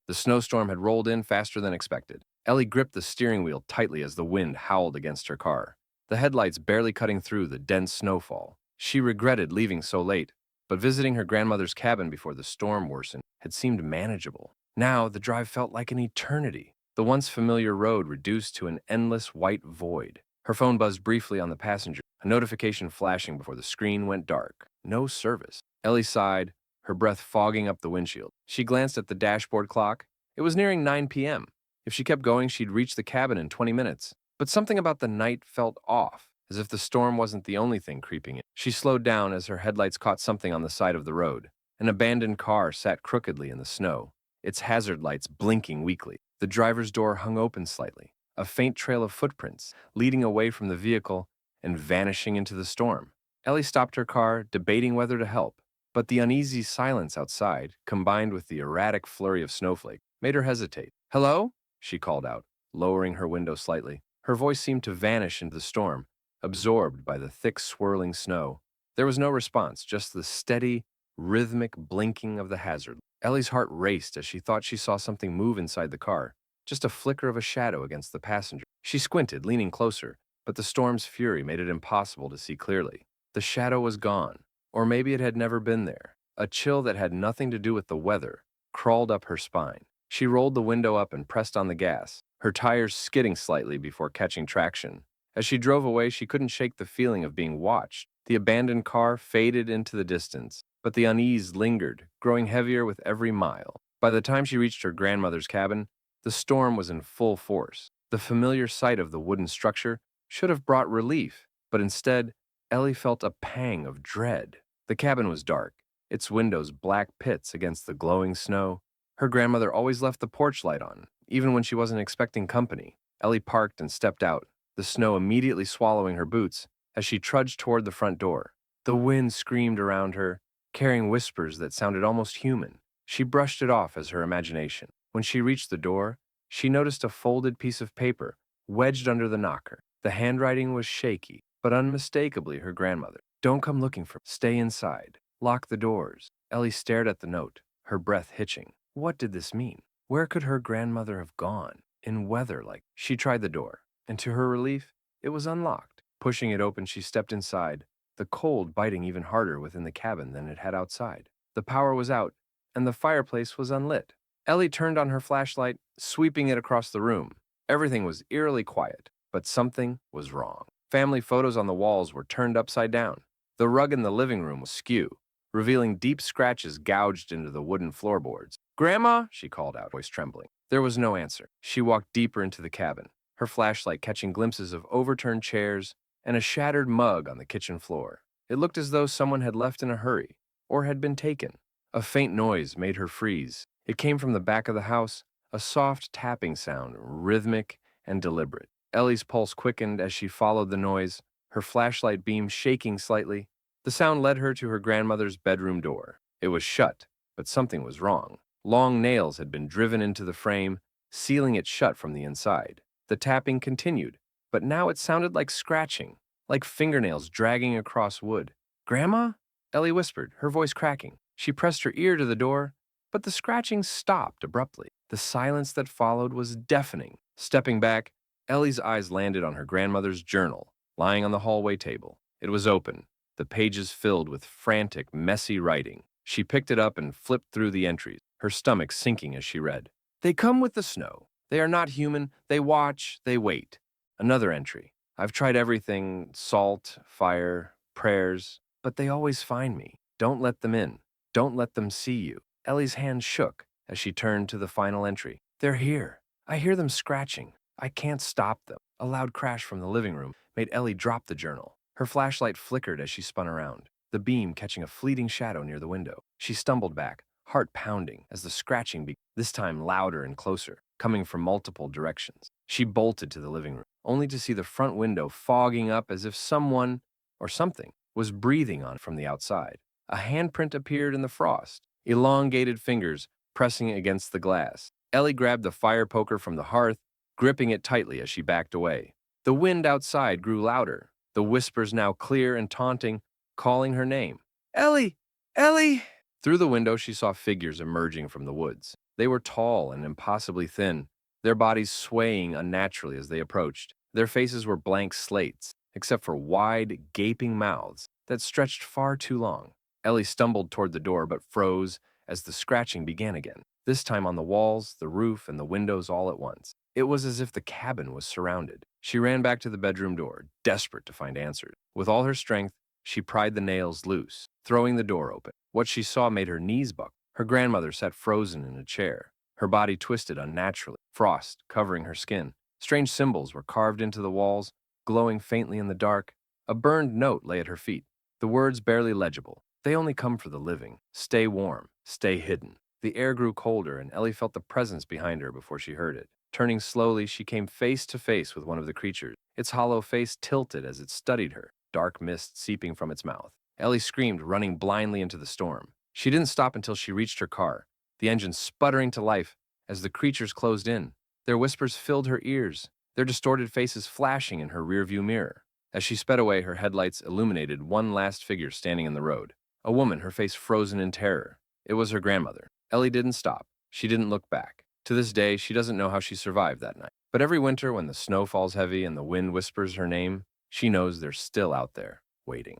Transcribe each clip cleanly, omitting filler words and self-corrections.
The snowstorm had rolled in faster than expected. Ellie gripped the steering wheel tightly as the wind howled against her car, the headlights barely cutting through the dense snowfall. She regretted leaving so late, but visiting her grandmother's cabin before the storm worsened had seemed manageable. Now, the drive felt like an eternity. The once familiar road reduced to an endless white void. Her phone buzzed briefly on the passenger, a notification flashing before the screen went dark. No service. Ellie sighed, her breath fogging up the windshield. She glanced at the dashboard clock. It was nearing 9 p.m. If she kept going, she'd reach the cabin in 20 minutes. But something about the night felt off, as if the storm wasn't the only thing creeping in. She slowed down as her headlights caught something on the side of the road. An abandoned car sat crookedly in the snow, its hazard lights blinking weakly. The driver's door hung open slightly, a faint trail of footprints leading away from the vehicle and vanishing into the storm. Ellie stopped her car, debating whether to help, but the uneasy silence outside, combined with the erratic flurry of snowflake, made her hesitate. "Hello?" she called out, lowering her window slightly. Her voice seemed to vanish into the storm, absorbed by the thick, swirling snow. There was no response, just the steady, rhythmic blinking of the hazard. Ellie's heart raced as she thought she saw something move inside the car, just a flicker of a shadow against the passenger. She squinted, leaning closer, but the storm's fury made it impossible to see clearly. The shadow was gone, or maybe it had never been there. A chill that had nothing to do with the weather crawled up her spine. She rolled the window up and pressed on the gas, her tires skidding slightly before catching traction. As she drove away, she couldn't shake the feeling of being watched. The abandoned car faded into the distance, but the unease lingered, growing heavier with every mile. By the time she reached her grandmother's cabin, the storm was in full force. The familiar sight of the wooden structure should have brought relief, but instead, Ellie felt a pang of dread. The cabin was dark, its windows black pits against the glowing snow. Her grandmother always left the porch light on, even when she wasn't expecting company. Ellie parked and stepped out, the snow immediately swallowing her boots as she trudged toward the front door. The wind screamed around her, carrying whispers that sounded almost human. She brushed it off as her imagination. When she reached the door, she noticed a folded piece of paper wedged under the knocker. The handwriting was shaky, but unmistakably her grandmother. "Don't come looking for me. Stay inside. Lock the doors." Ellie stared at the note, her breath hitching. What did this mean? Where could her grandmother have gone in weather like? She tried the door, and to her relief, it was unlocked. Pushing it open, she stepped inside, the cold biting even harder within the cabin than it had outside. The power was out, and the fireplace was unlit. Ellie turned on her flashlight, sweeping it across the room. Everything was eerily quiet, but something was wrong. Family photos on the walls were turned upside down. The rug in the living room was askew, revealing deep scratches gouged into the wooden floorboards. "Grandma?" she called out, voice trembling. There was no answer. She walked deeper into the cabin, her flashlight catching glimpses of overturned chairs and a shattered mug on the kitchen floor. It looked as though someone had left in a hurry, or had been taken. A faint noise made her freeze. It came from the back of the house, a soft tapping sound, rhythmic and deliberate. Ellie's pulse quickened as she followed the noise, her flashlight beam shaking slightly. The sound led her to her grandmother's bedroom door. It was shut, but something was wrong. Long nails had been driven into the frame, sealing it shut from the inside. The tapping continued, but now it sounded like scratching, like fingernails dragging across wood. "Grandma?" Ellie whispered, her voice cracking. She pressed her ear to the door, but the scratching stopped abruptly. The silence that followed was deafening. Stepping back, Ellie's eyes landed on her grandmother's journal, lying on the hallway table. It was open, the pages filled with frantic, messy writing. She picked it up and flipped through the entries, her stomach sinking as she read. "They come with the snow. They are not human. They watch. They wait." Another entry. "I've tried everything, salt, fire, prayers, but they always find me. Don't let them in. Don't let them see you." Ellie's hand shook as she turned to the final entry. "They're here. I hear them scratching. I can't stop them." A loud crash from the living room made Ellie drop the journal. Her flashlight flickered as she spun around, the beam catching a fleeting shadow near the window. She stumbled back, heart pounding, as the scratching began, this time louder and closer, coming from multiple directions. She bolted to the living room, only to see the front window fogging up as if someone, or something, was breathing on it from the outside. A handprint appeared in the frost, elongated fingers pressing against the glass. Ellie grabbed the fire poker from the hearth, gripping it tightly as she backed away. The wind outside grew louder, the whispers now clear and taunting, calling her name. "Ellie! Ellie!" Through the window, she saw figures emerging from the woods. They were tall and impossibly thin, their bodies swaying unnaturally as they approached. Their faces were blank slates, except for wide, gaping mouths that stretched far too long. Ellie stumbled toward the door but froze as the scratching began again, this time on the walls, the roof, and the windows all at once. It was as if the cabin was surrounded. She ran back to the bedroom door, desperate to find answers. With all her strength, she pried the nails loose, throwing the door open. What she saw made her knees buckle. Her grandmother sat frozen in a chair, her body twisted unnaturally, frost covering her skin. Strange symbols were carved into the walls, glowing faintly in the dark. A burned note lay at her feet, the words barely legible. They only come for the living. Stay warm, stay hidden. The air grew colder, and Ellie felt the presence behind her before she heard it. Turning slowly, she came face to face with one of the creatures. Its hollow face tilted as it studied her, dark mist seeping from its mouth. Ellie screamed, running blindly into the storm. She didn't stop until she reached her car, the engine sputtering to life as the creatures closed in. Their whispers filled her ears, their distorted faces flashing in her rearview mirror. As she sped away, her headlights illuminated one last figure standing in the road. A woman, her face frozen in terror. It was her grandmother. Ellie didn't stop. She didn't look back. To this day, she doesn't know how she survived that night. But every winter, when the snow falls heavy and the wind whispers her name, she knows they're still out there, waiting.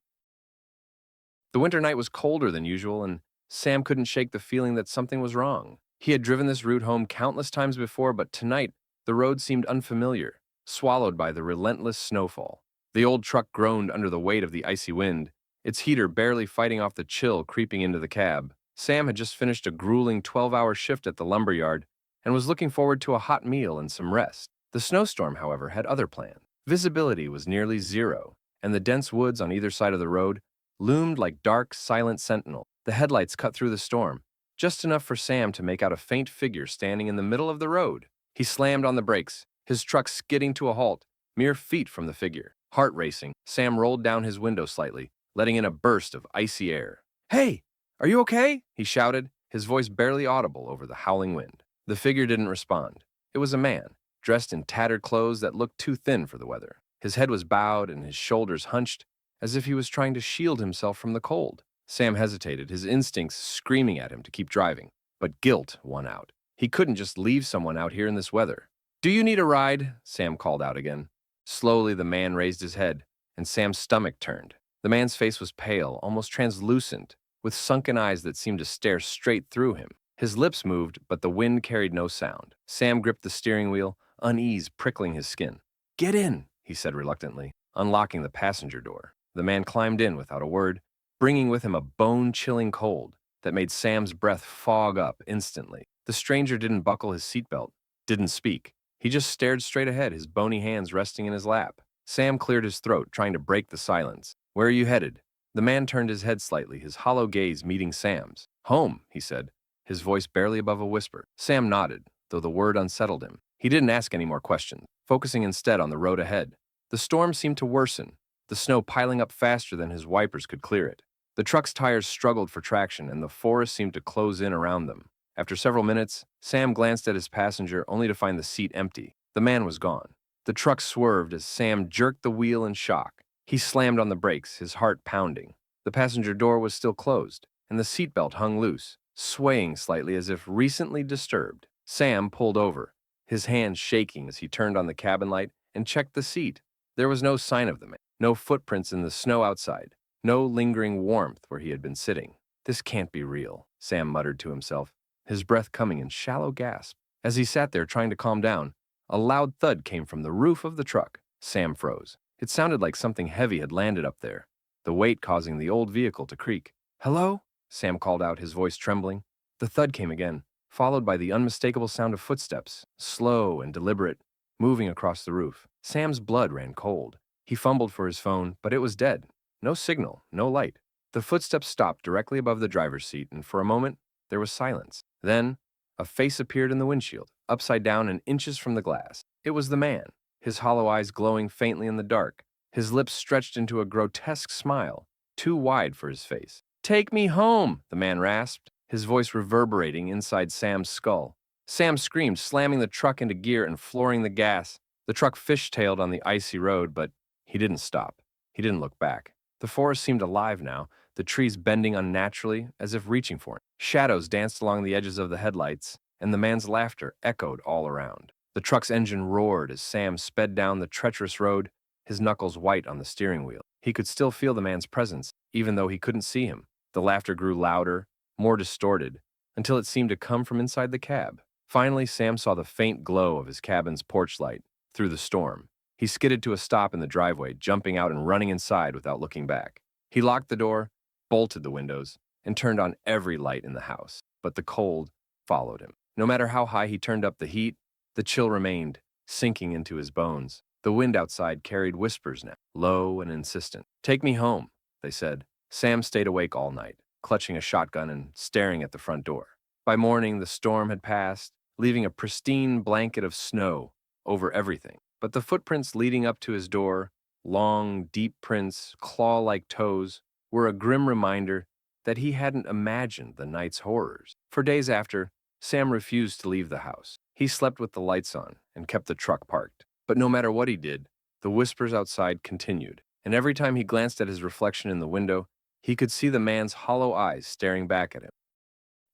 The winter night was colder than usual, and Sam couldn't shake the feeling that something was wrong. He had driven this route home countless times before, but tonight, the road seemed unfamiliar, swallowed by the relentless snowfall. The old truck groaned under the weight of the icy wind, its heater barely fighting off the chill creeping into the cab. Sam had just finished a grueling 12-hour shift at the lumber yard and was looking forward to a hot meal and some rest. The snowstorm, however, had other plans. Visibility was nearly zero, and the dense woods on either side of the road loomed like dark, silent sentinels. The headlights cut through the storm, just enough for Sam to make out a faint figure standing in the middle of the road. He slammed on the brakes, his truck skidding to a halt, mere feet from the figure. Heart racing, Sam rolled down his window slightly, letting in a burst of icy air. "Hey, are you okay?" he shouted, his voice barely audible over the howling wind. The figure didn't respond. It was a man, dressed in tattered clothes that looked too thin for the weather. His head was bowed and his shoulders hunched, as if he was trying to shield himself from the cold. Sam hesitated, his instincts screaming at him to keep driving. But guilt won out. He couldn't just leave someone out here in this weather. "Do you need a ride?" Sam called out again. Slowly, the man raised his head, and Sam's stomach turned. The man's face was pale, almost translucent, with sunken eyes that seemed to stare straight through him. His lips moved, but the wind carried no sound. Sam gripped the steering wheel, unease prickling his skin. "Get in," he said reluctantly, unlocking the passenger door. The man climbed in without a word, bringing with him a bone-chilling cold that made Sam's breath fog up instantly. The stranger didn't buckle his seatbelt, didn't speak. He just stared straight ahead, his bony hands resting in his lap. Sam cleared his throat, trying to break the silence. "Where are you headed?" The man turned his head slightly, his hollow gaze meeting Sam's. "Home," he said, his voice barely above a whisper. Sam nodded, though the word unsettled him. He didn't ask any more questions, focusing instead on the road ahead. The storm seemed to worsen, the snow piling up faster than his wipers could clear it. The truck's tires struggled for traction, and the forest seemed to close in around them. After several minutes, Sam glanced at his passenger only to find the seat empty. The man was gone. The truck swerved as Sam jerked the wheel in shock. He slammed on the brakes, his heart pounding. The passenger door was still closed, and the seatbelt hung loose, swaying slightly as if recently disturbed. Sam pulled over, his hands shaking as he turned on the cabin light and checked the seat. There was no sign of the man, no footprints in the snow outside, no lingering warmth where he had been sitting. "This can't be real," Sam muttered to himself, his breath coming in shallow gasps. As he sat there trying to calm down, a loud thud came from the roof of the truck. Sam froze. It sounded like something heavy had landed up there, the weight causing the old vehicle to creak. "Hello?" Sam called out, his voice trembling. The thud came again, followed by the unmistakable sound of footsteps, slow and deliberate, moving across the roof. Sam's blood ran cold. He fumbled for his phone, but it was dead. No signal, no light. The footsteps stopped directly above the driver's seat, and for a moment, there was silence. Then, a face appeared in the windshield, upside down and inches from the glass. It was the man, his hollow eyes glowing faintly in the dark, his lips stretched into a grotesque smile, too wide for his face. "Take me home," the man rasped, his voice reverberating inside Sam's skull. Sam screamed, slamming the truck into gear and flooring the gas. The truck fishtailed on the icy road, but he didn't stop. He didn't look back. The forest seemed alive now, the trees bending unnaturally, as if reaching for him. Shadows danced along the edges of the headlights, and the man's laughter echoed all around. The truck's engine roared as Sam sped down the treacherous road, his knuckles white on the steering wheel. He could still feel the man's presence, even though he couldn't see him. The laughter grew louder, more distorted, until it seemed to come from inside the cab. Finally, Sam saw the faint glow of his cabin's porch light through the storm. He skidded to a stop in the driveway, jumping out and running inside without looking back. He locked the door, bolted the windows, and turned on every light in the house. But the cold followed him. No matter how high he turned up the heat, the chill remained, sinking into his bones. The wind outside carried whispers now, low and insistent. "Take me home," they said. Sam stayed awake all night, clutching a shotgun and staring at the front door. By morning, the storm had passed, leaving a pristine blanket of snow over everything. But the footprints leading up to his door, long, deep prints, claw-like toes, were a grim reminder that he hadn't imagined the night's horrors. For days after, Sam refused to leave the house. He slept with the lights on and kept the truck parked. But no matter what he did, the whispers outside continued, and every time he glanced at his reflection in the window, he could see the man's hollow eyes staring back at him.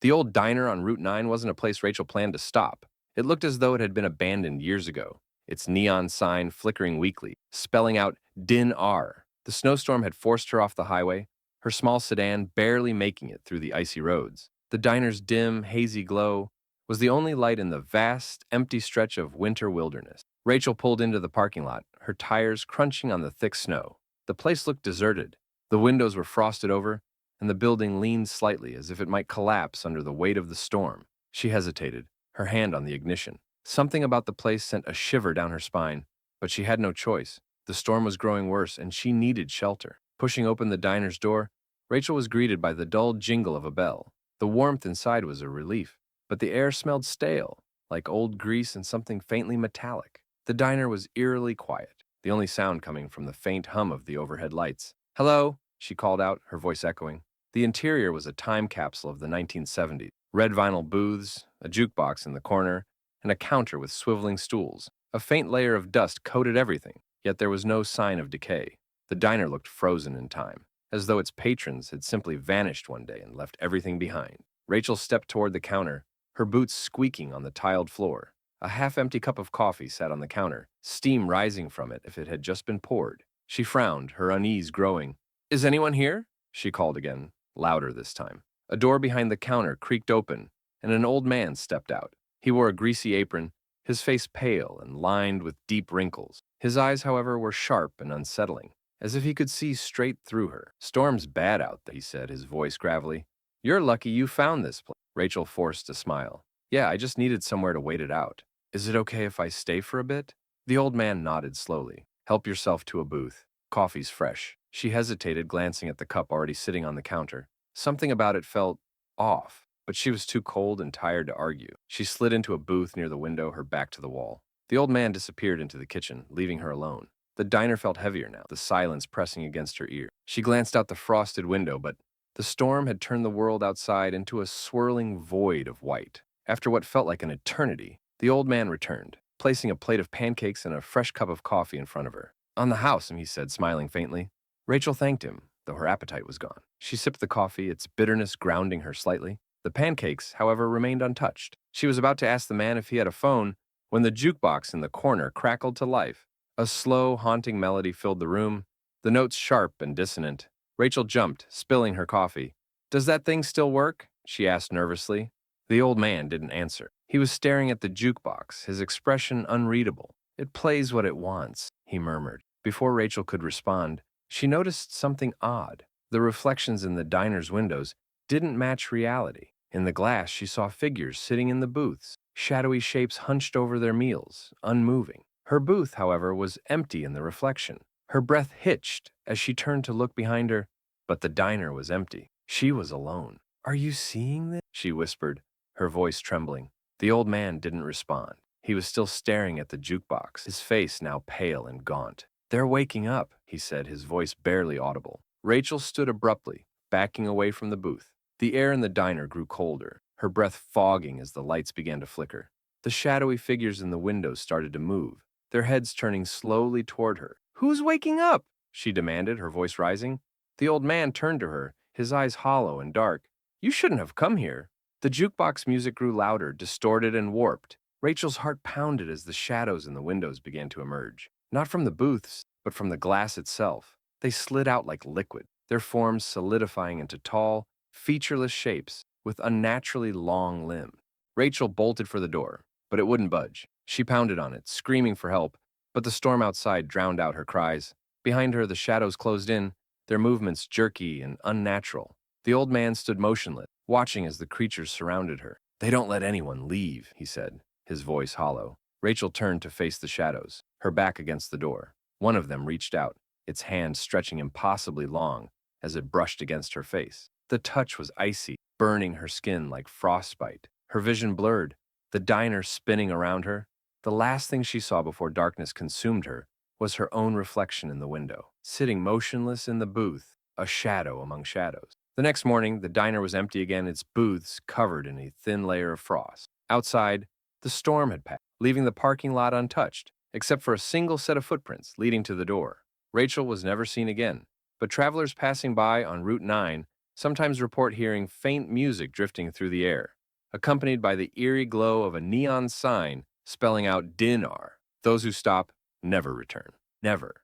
The old diner on Route 9 wasn't a place Rachel planned to stop. It looked as though it had been abandoned years ago, its neon sign flickering weakly, spelling out Din R. The snowstorm had forced her off the highway, her small sedan barely making it through the icy roads. The diner's dim, hazy glow was the only light in the vast, empty stretch of winter wilderness. Rachel pulled into the parking lot, her tires crunching on the thick snow. The place looked deserted. The windows were frosted over, and the building leaned slightly as if it might collapse under the weight of the storm. She hesitated, her hand on the ignition. Something about the place sent a shiver down her spine, but she had no choice. The storm was growing worse, and she needed shelter. Pushing open the diner's door, Rachel was greeted by the dull jingle of a bell. The warmth inside was a relief, but the air smelled stale, like old grease and something faintly metallic. The diner was eerily quiet, the only sound coming from the faint hum of the overhead lights. "Hello," she called out, her voice echoing. The interior was a time capsule of the 1970s. Red vinyl booths, a jukebox in the corner, and a counter with swiveling stools. A faint layer of dust coated everything, yet there was no sign of decay. The diner looked frozen in time, as though its patrons had simply vanished one day and left everything behind. Rachel stepped toward the counter, her boots squeaking on the tiled floor. A half-empty cup of coffee sat on the counter, steam rising from it if it had just been poured. She frowned, her unease growing. "Is anyone here?" she called again, louder this time. A door behind the counter creaked open, and an old man stepped out. He wore a greasy apron, his face pale and lined with deep wrinkles. His eyes, however, were sharp and unsettling, as if he could see straight through her. "Storm's bad out there," he said, his voice gravelly. "You're lucky you found this place." Rachel forced a smile. "Yeah, I just needed somewhere to wait it out. Is it okay if I stay for a bit?" The old man nodded slowly. "Help yourself to a booth. Coffee's fresh." She hesitated, glancing at the cup already sitting on the counter. Something about it felt off, but she was too cold and tired to argue. She slid into a booth near the window, her back to the wall. The old man disappeared into the kitchen, leaving her alone. The diner felt heavier now, the silence pressing against her ear. She glanced out the frosted window, but the storm had turned the world outside into a swirling void of white. After what felt like an eternity, the old man returned, placing a plate of pancakes and a fresh cup of coffee in front of her. "On the house," he said, smiling faintly. Rachel thanked him, though her appetite was gone. She sipped the coffee, its bitterness grounding her slightly. The pancakes, however, remained untouched. She was about to ask the man if he had a phone when the jukebox in the corner crackled to life. A slow, haunting melody filled the room, the notes sharp and dissonant. Rachel jumped, spilling her coffee. "Does that thing still work?" she asked nervously. The old man didn't answer. He was staring at the jukebox, his expression unreadable. "It plays what it wants," he murmured. Before Rachel could respond, she noticed something odd. The reflections in the diner's windows didn't match reality. In the glass, she saw figures sitting in the booths, shadowy shapes hunched over their meals, unmoving. Her booth, however, was empty in the reflection. Her breath hitched as she turned to look behind her, but the diner was empty. She was alone. "Are you seeing this?" she whispered, her voice trembling. The old man didn't respond. He was still staring at the jukebox, his face now pale and gaunt. "They're waking up," he said, his voice barely audible. Rachel stood abruptly, backing away from the booth. The air in the diner grew colder, her breath fogging as the lights began to flicker. The shadowy figures in the windows started to move, their heads turning slowly toward her. "Who's waking up?" she demanded, her voice rising. The old man turned to her, his eyes hollow and dark. "You shouldn't have come here." The jukebox music grew louder, distorted, and warped. Rachel's heart pounded as the shadows in the windows began to emerge. Not from the booths, but from the glass itself. They slid out like liquid, their forms solidifying into tall, featureless shapes with unnaturally long limbs. Rachel bolted for the door, but it wouldn't budge. She pounded on it, screaming for help, but the storm outside drowned out her cries. Behind her, the shadows closed in, their movements jerky and unnatural. The old man stood motionless, watching as the creatures surrounded her. "They don't let anyone leave," he said, his voice hollow. Rachel turned to face the shadows, her back against the door. One of them reached out, its hand stretching impossibly long as it brushed against her face. The touch was icy, burning her skin like frostbite. Her vision blurred, the diner spinning around her. The last thing she saw before darkness consumed her was her own reflection in the window, sitting motionless in the booth, a shadow among shadows. The next morning, the diner was empty again, its booths covered in a thin layer of frost. Outside, the storm had passed, leaving the parking lot untouched, except for a single set of footprints leading to the door. Rachel was never seen again, but travelers passing by on Route 9 sometimes report hearing faint music drifting through the air, accompanied by the eerie glow of a neon sign spelling out dinar. Those who stop never return. Never.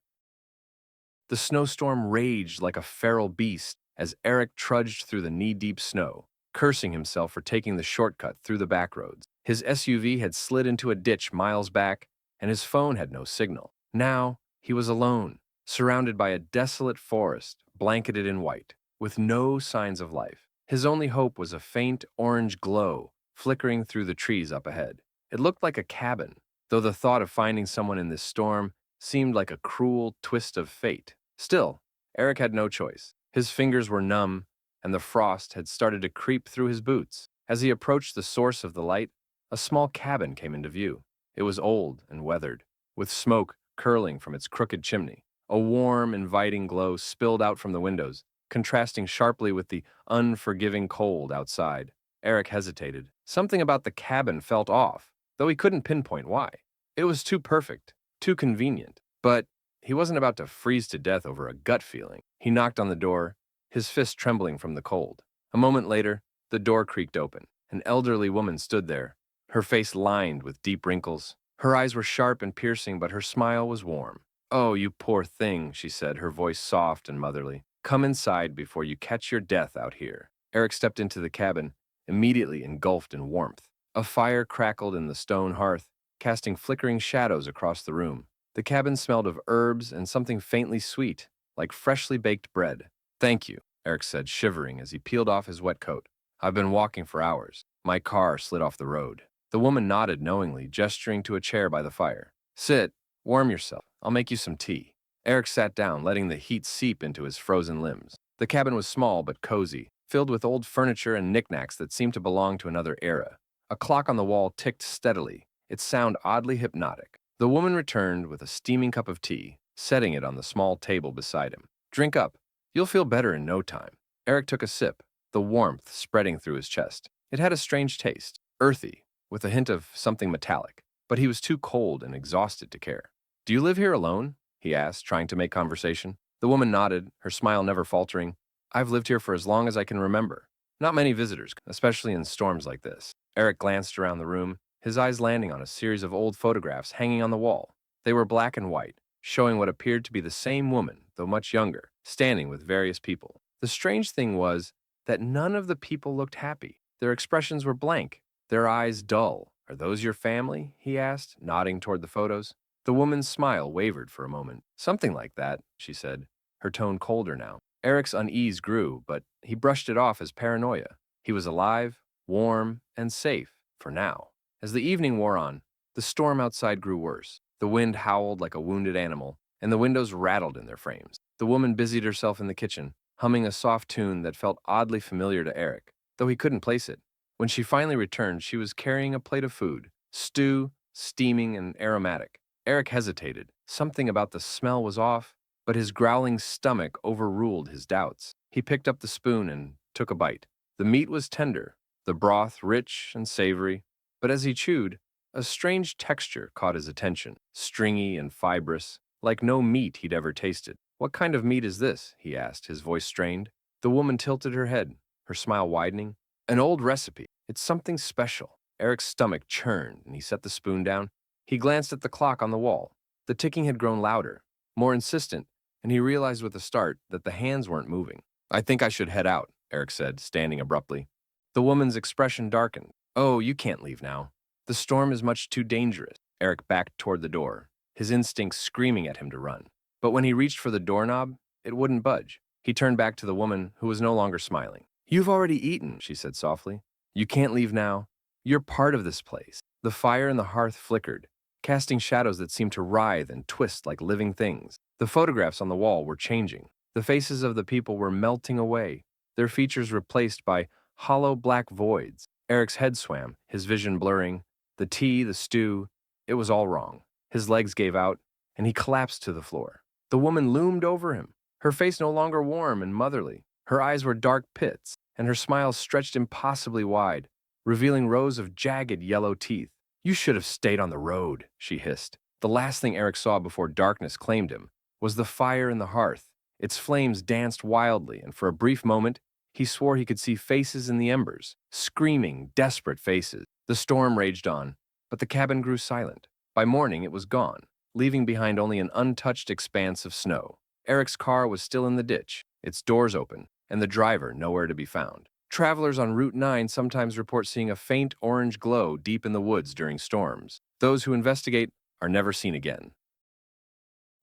The snowstorm raged like a feral beast as Eric trudged through the knee-deep snow, cursing himself for taking the shortcut through the back roads. His SUV had slid into a ditch miles back, and his phone had no signal. Now, he was alone, surrounded by a desolate forest, blanketed in white, with no signs of life. His only hope was a faint orange glow flickering through the trees up ahead. It looked like a cabin, though the thought of finding someone in this storm seemed like a cruel twist of fate. Still, Eric had no choice. His fingers were numb, and the frost had started to creep through his boots. As he approached the source of the light, a small cabin came into view. It was old and weathered, with smoke curling from its crooked chimney. A warm, inviting glow spilled out from the windows, contrasting sharply with the unforgiving cold outside. Eric hesitated. Something about the cabin felt off, though he couldn't pinpoint why. It was too perfect, too convenient. But he wasn't about to freeze to death over a gut feeling. He knocked on the door, his fist trembling from the cold. A moment later, the door creaked open. An elderly woman stood there, her face lined with deep wrinkles. Her eyes were sharp and piercing, but her smile was warm. "Oh, you poor thing," she said, her voice soft and motherly. "Come inside before you catch your death out here." Eric stepped into the cabin, immediately engulfed in warmth. A fire crackled in the stone hearth, casting flickering shadows across the room. The cabin smelled of herbs and something faintly sweet, like freshly baked bread. "Thank you," Eric said, shivering as he peeled off his wet coat. "I've been walking for hours. My car slid off the road." The woman nodded knowingly, gesturing to a chair by the fire. "Sit, warm yourself. I'll make you some tea." Eric sat down, letting the heat seep into his frozen limbs. The cabin was small but cozy, filled with old furniture and knickknacks that seemed to belong to another era. A clock on the wall ticked steadily, its sound oddly hypnotic. The woman returned with a steaming cup of tea, setting it on the small table beside him. "Drink up. You'll feel better in no time." Eric took a sip, the warmth spreading through his chest. It had a strange taste, earthy, with a hint of something metallic, but he was too cold and exhausted to care. "Do you live here alone?" he asked, trying to make conversation. The woman nodded, her smile never faltering. "I've lived here for as long as I can remember. Not many visitors, especially in storms like this." Eric glanced around the room, his eyes landing on a series of old photographs hanging on the wall. They were black and white, showing what appeared to be the same woman, though much younger, standing with various people. The strange thing was that none of the people looked happy. Their expressions were blank, their eyes dull. "Are those your family?" he asked, nodding toward the photos. The woman's smile wavered for a moment. "Something like that," she said, her tone colder now. Eric's unease grew, but he brushed it off as paranoia. He was alive, warm, and safe, for now. As the evening wore on, the storm outside grew worse. The wind howled like a wounded animal, and the windows rattled in their frames. The woman busied herself in the kitchen, humming a soft tune that felt oddly familiar to Eric, though he couldn't place it. When she finally returned, she was carrying a plate of food, stew, steaming and aromatic. Eric hesitated. Something about the smell was off, but his growling stomach overruled his doubts. He picked up the spoon and took a bite. The meat was tender, the broth rich and savory, but as he chewed, a strange texture caught his attention, stringy and fibrous, like no meat he'd ever tasted. "What kind of meat is this?" he asked, his voice strained. The woman tilted her head, her smile widening. "An old recipe. It's something special. Eric's stomach churned, and he set the spoon down. He glanced at the clock on the wall. The ticking had grown louder, more insistent, and he realized with a start that the hands weren't moving. I think I should head out, Eric said, standing abruptly. The woman's expression darkened. Oh, you can't leave now. The storm is much too dangerous. Eric backed toward the door, his instincts screaming at him to run. But when he reached for the doorknob, it wouldn't budge. He turned back to the woman, who was no longer smiling. You've already eaten, she said softly. You can't leave now. You're part of this place. The fire in the hearth flickered, casting shadows that seemed to writhe and twist like living things. The photographs on the wall were changing. The faces of the people were melting away, their features replaced by hollow black voids. Eric's head swam, his vision blurring. The tea, the stew, it was all wrong. His legs gave out, and he collapsed to the floor. The woman loomed over him, her face no longer warm and motherly. Her eyes were dark pits, and her smile stretched impossibly wide, revealing rows of jagged yellow teeth. You should have stayed on the road, she hissed. The last thing Eric saw before darkness claimed him was the fire in the hearth. Its flames danced wildly, and for a brief moment, he swore he could see faces in the embers, screaming, desperate faces. The storm raged on, but the cabin grew silent. By morning, it was gone, leaving behind only an untouched expanse of snow. Eric's car was still in the ditch, its doors open, and the driver nowhere to be found. Travelers on Route 9 sometimes report seeing a faint orange glow deep in the woods during storms. Those who investigate are never seen again.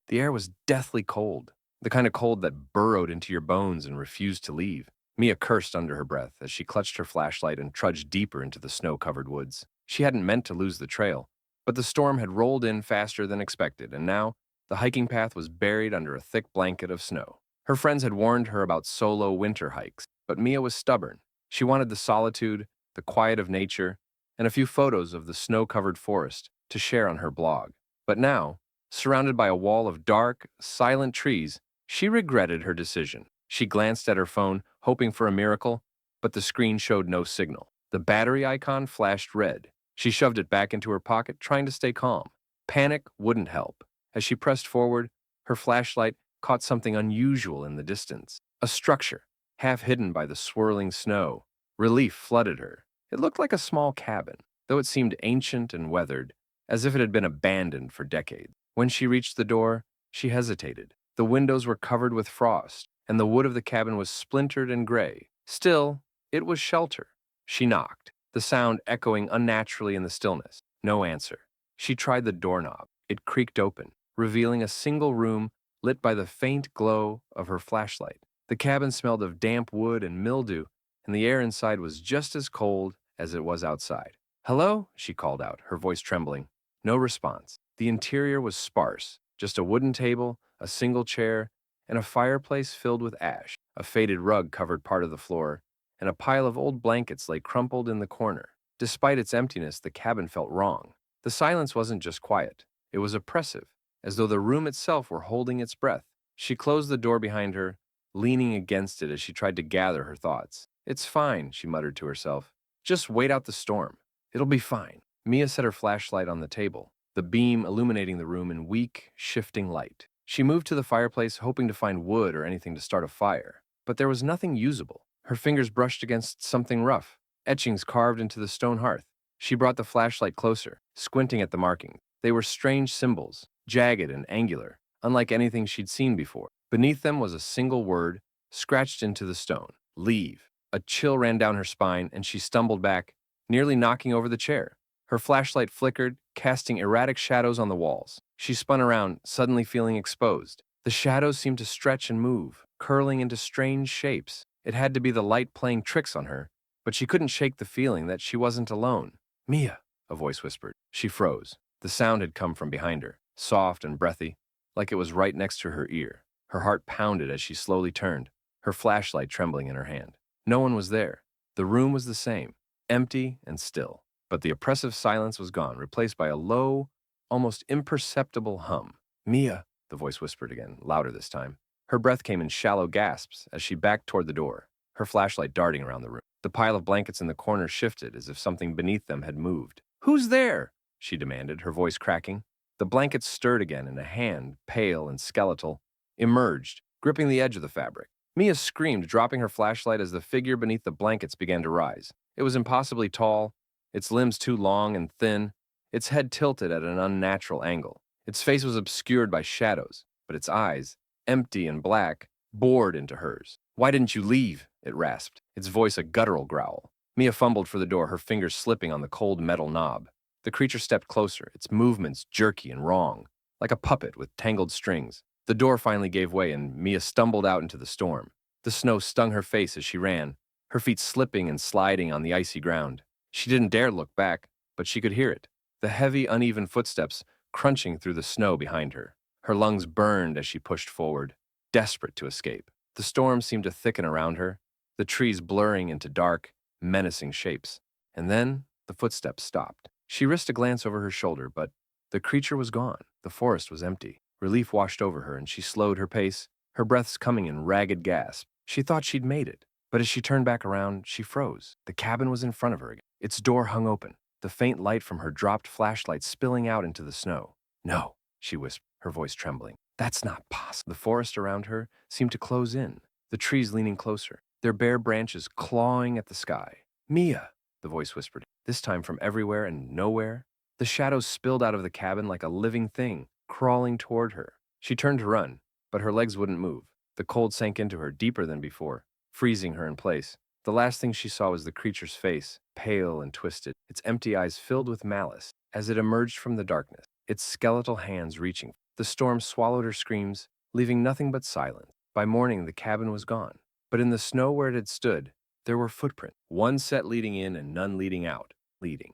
The air was deathly cold, the kind of cold that burrowed into your bones and refused to leave. Mia cursed under her breath as she clutched her flashlight and trudged deeper into the snow-covered woods. She hadn't meant to lose the trail, but the storm had rolled in faster than expected, and now the hiking path was buried under a thick blanket of snow. Her friends had warned her about solo winter hikes, but Mia was stubborn. She wanted the solitude, the quiet of nature, and a few photos of the snow-covered forest to share on her blog. But now, surrounded by a wall of dark, silent trees, she regretted her decision. She glanced at her phone, hoping for a miracle, but the screen showed no signal. The battery icon flashed red. She shoved it back into her pocket, trying to stay calm. Panic wouldn't help. As she pressed forward, her flashlight caught something unusual in the distance. A structure, half hidden by the swirling snow. Relief flooded her. It looked like a small cabin, though it seemed ancient and weathered, as if it had been abandoned for decades. When she reached the door, she hesitated. The windows were covered with frost, and the wood of the cabin was splintered and gray. Still, it was shelter. She knocked, the sound echoing unnaturally in the stillness. No answer. She tried the doorknob. It creaked open, revealing a single room lit by the faint glow of her flashlight. The cabin smelled of damp wood and mildew, and the air inside was just as cold as it was outside. "Hello?" she called out, her voice trembling. No response. The interior was sparse, just a wooden table, a single chair, and a fireplace filled with ash. A faded rug covered part of the floor, and a pile of old blankets lay crumpled in the corner. Despite its emptiness, the cabin felt wrong. The silence wasn't just quiet. It was oppressive, as though the room itself were holding its breath. She closed the door behind her, leaning against it as she tried to gather her thoughts. "It's fine," she muttered to herself. "Just wait out the storm. It'll be fine." Mia set her flashlight on the table, the beam illuminating the room in weak, shifting light. She moved to the fireplace, hoping to find wood or anything to start a fire, but there was nothing usable. Her fingers brushed against something rough, etchings carved into the stone hearth. She brought the flashlight closer, squinting at the markings. They were strange symbols, jagged and angular, unlike anything she'd seen before. Beneath them was a single word, scratched into the stone: leave. A chill ran down her spine, and she stumbled back, nearly knocking over the chair. Her flashlight flickered, casting erratic shadows on the walls. She spun around, suddenly feeling exposed. The shadows seemed to stretch and move, curling into strange shapes. It had to be the light playing tricks on her, but she couldn't shake the feeling that she wasn't alone. "Mia," a voice whispered. She froze. The sound had come from behind her, soft and breathy, like it was right next to her ear. Her heart pounded as she slowly turned, her flashlight trembling in her hand. No one was there. The room was the same, empty and still. But the oppressive silence was gone, replaced by a low, almost imperceptible hum. "Mia," the voice whispered again, louder this time. Her breath came in shallow gasps as she backed toward the door, her flashlight darting around the room. The pile of blankets in the corner shifted as if something beneath them had moved. "Who's there?" she demanded, her voice cracking. The blankets stirred again, and a hand, pale and skeletal, emerged, gripping the edge of the fabric. Mia screamed, dropping her flashlight as the figure beneath the blankets began to rise. It was impossibly tall, its limbs too long and thin, its head tilted at an unnatural angle. Its face was obscured by shadows, but its eyes, empty and black, bored into hers. "Why didn't you leave?" it rasped, its voice a guttural growl. Mia fumbled for the door, her fingers slipping on the cold metal knob. The creature stepped closer, its movements jerky and wrong, like a puppet with tangled strings. The door finally gave way, and Mia stumbled out into the storm. The snow stung her face as she ran, her feet slipping and sliding on the icy ground. She didn't dare look back, but she could hear it, the heavy, uneven footsteps crunching through the snow behind her. Her lungs burned as she pushed forward, desperate to escape. The storm seemed to thicken around her, the trees blurring into dark, menacing shapes. And then the footsteps stopped. She risked a glance over her shoulder, but the creature was gone. The forest was empty. Relief washed over her, and she slowed her pace, her breaths coming in ragged gasps. She thought she'd made it, but as she turned back around, she froze. The cabin was in front of her again. Its door hung open, the faint light from her dropped flashlight spilling out into the snow. "No," she whispered, her voice trembling. "That's not possible." The forest around her seemed to close in, the trees leaning closer, their bare branches clawing at the sky. "Mia," the voice whispered, this time from everywhere and nowhere. The shadows spilled out of the cabin like a living thing, crawling toward her. She turned to run, but her legs wouldn't move. The cold sank into her deeper than before, freezing her in place. The last thing she saw was the creature's face, pale and twisted, its empty eyes filled with malice as it emerged from the darkness, its skeletal hands reaching. The storm swallowed her screams, leaving nothing but silence. By morning, the cabin was gone, but in the snow where it had stood, there were footprints, one set leading in and none leading out, leading.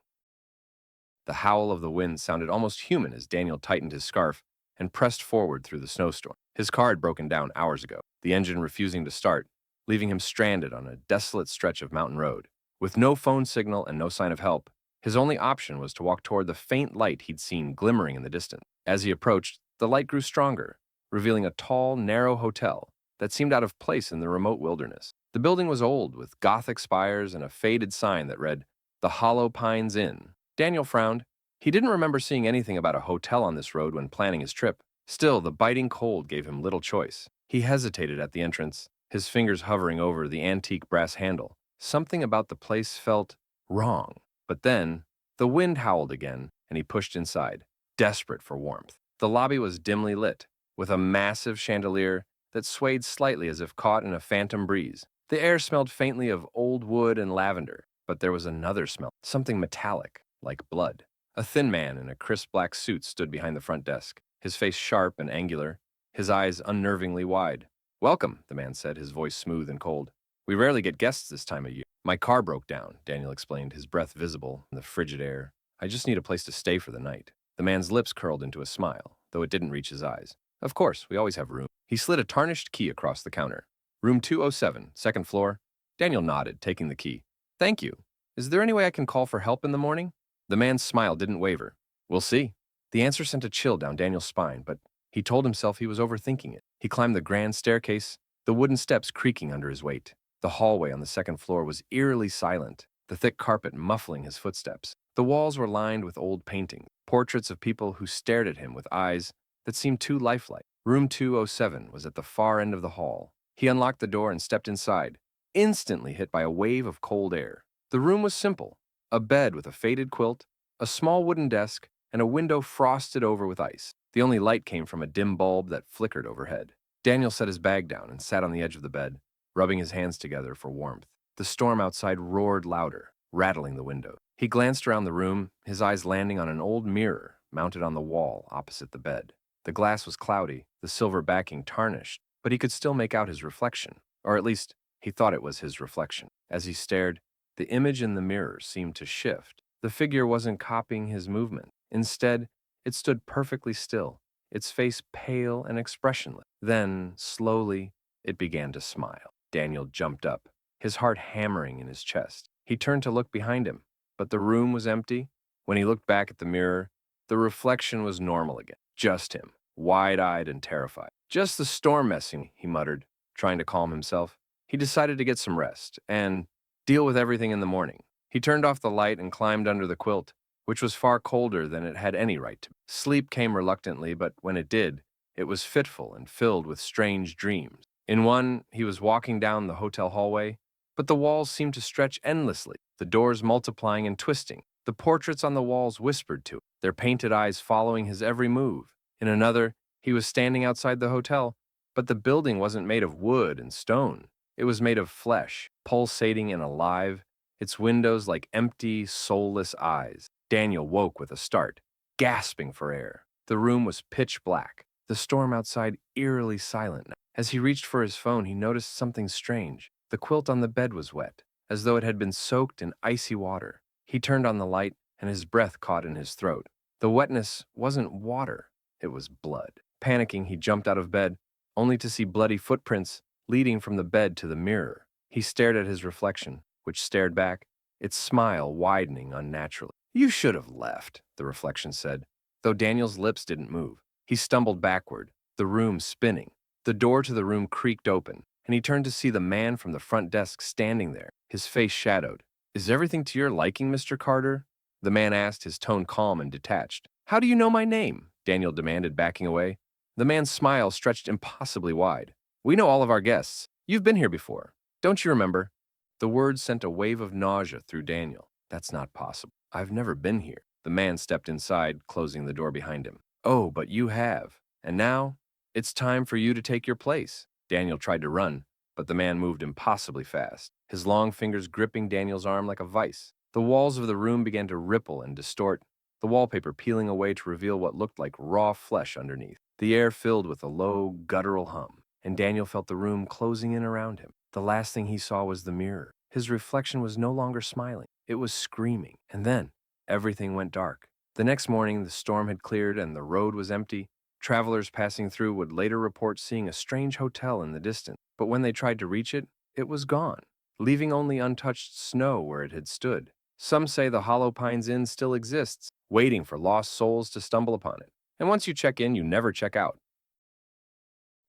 The howl of the wind sounded almost human as Daniel tightened his scarf and pressed forward through the snowstorm. His car had broken down hours ago, the engine refusing to start, leaving him stranded on a desolate stretch of mountain road. With no phone signal and no sign of help, his only option was to walk toward the faint light he'd seen glimmering in the distance. As he approached, the light grew stronger, revealing a tall, narrow hotel that seemed out of place in the remote wilderness. The building was old, with Gothic spires and a faded sign that read, "The Hollow Pines Inn." Daniel frowned. He didn't remember seeing anything about a hotel on this road when planning his trip. Still, the biting cold gave him little choice. He hesitated at the entrance, his fingers hovering over the antique brass handle. Something about the place felt wrong. But then, the wind howled again, and he pushed inside, desperate for warmth. The lobby was dimly lit, with a massive chandelier that swayed slightly as if caught in a phantom breeze. The air smelled faintly of old wood and lavender, but there was another smell, something metallic, like blood. A thin man in a crisp black suit stood behind the front desk, his face sharp and angular, his eyes unnervingly wide. "Welcome," the man said, his voice smooth and cold. "We rarely get guests this time of year." "My car broke down," Daniel explained, his breath visible in the frigid air. "I just need a place to stay for the night." The man's lips curled into a smile, though it didn't reach his eyes. "Of course, we always have room." He slid a tarnished key across the counter. "Room 207, second floor." Daniel nodded, taking the key. "Thank you. Is there any way I can call for help in the morning?" The man's smile didn't waver. "We'll see." The answer sent a chill down Daniel's spine, but he told himself he was overthinking it. He climbed the grand staircase, the wooden steps creaking under his weight. The hallway on the second floor was eerily silent, the thick carpet muffling his footsteps. The walls were lined with old paintings, portraits of people who stared at him with eyes that seemed too lifelike. Room 207 was at the far end of the hall. He unlocked the door and stepped inside, instantly hit by a wave of cold air. The room was simple: a bed with a faded quilt, a small wooden desk, and a window frosted over with ice. The only light came from a dim bulb that flickered overhead. Daniel set his bag down and sat on the edge of the bed, rubbing his hands together for warmth. The storm outside roared louder, rattling the window. He glanced around the room, his eyes landing on an old mirror mounted on the wall opposite the bed. The glass was cloudy, the silver backing tarnished, but he could still make out his reflection, or at least he thought it was his reflection. As he stared, the image in the mirror seemed to shift. The figure wasn't copying his movement. Instead, it stood perfectly still, its face pale and expressionless. Then, slowly, it began to smile. Daniel jumped up, his heart hammering in his chest. He turned to look behind him, but the room was empty. When he looked back at the mirror, the reflection was normal again. Just him, wide-eyed and terrified. "Just the storm messing," he muttered, trying to calm himself. He decided to get some rest and deal with everything in the morning. He turned off the light and climbed under the quilt, which was far colder than it had any right to be. Sleep came reluctantly, but when it did, it was fitful and filled with strange dreams. In one, he was walking down the hotel hallway, but the walls seemed to stretch endlessly, the doors multiplying and twisting. The portraits on the walls whispered to him, their painted eyes following his every move. In another, he was standing outside the hotel, but the building wasn't made of wood and stone. It was made of flesh, pulsating and alive, its windows like empty, soulless eyes. Daniel woke with a start, gasping for air. The room was pitch black, the storm outside eerily silent now. As he reached for his phone, he noticed something strange. The quilt on the bed was wet, as though it had been soaked in icy water. He turned on the light, and his breath caught in his throat. The wetness wasn't water, it was blood. Panicking, he jumped out of bed, only to see bloody footprints leading from the bed to the mirror. He stared at his reflection, which stared back, its smile widening unnaturally. "You should have left," the reflection said, though Daniel's lips didn't move. He stumbled backward, the room spinning. The door to the room creaked open, and he turned to see the man from the front desk standing there, his face shadowed. "Is everything to your liking, Mr. Carter?" the man asked, his tone calm and detached. "How do you know my name?" Daniel demanded, backing away. The man's smile stretched impossibly wide. "We know all of our guests. You've been here before. Don't you remember?" The words sent a wave of nausea through Daniel. "That's not possible. I've never been here." The man stepped inside, closing the door behind him. "Oh, but you have. And now, it's time for you to take your place." Daniel tried to run, but the man moved impossibly fast, his long fingers gripping Daniel's arm like a vice. The walls of the room began to ripple and distort, the wallpaper peeling away to reveal what looked like raw flesh underneath. The air filled with a low, guttural hum, and Daniel felt the room closing in around him. The last thing he saw was the mirror. His reflection was no longer smiling. It was screaming. And then, everything went dark. The next morning, the storm had cleared and the road was empty. Travelers passing through would later report seeing a strange hotel in the distance, but when they tried to reach it, it was gone, leaving only untouched snow where it had stood. Some say the Hollow Pines Inn still exists, waiting for lost souls to stumble upon it. And once you check in, you never check out.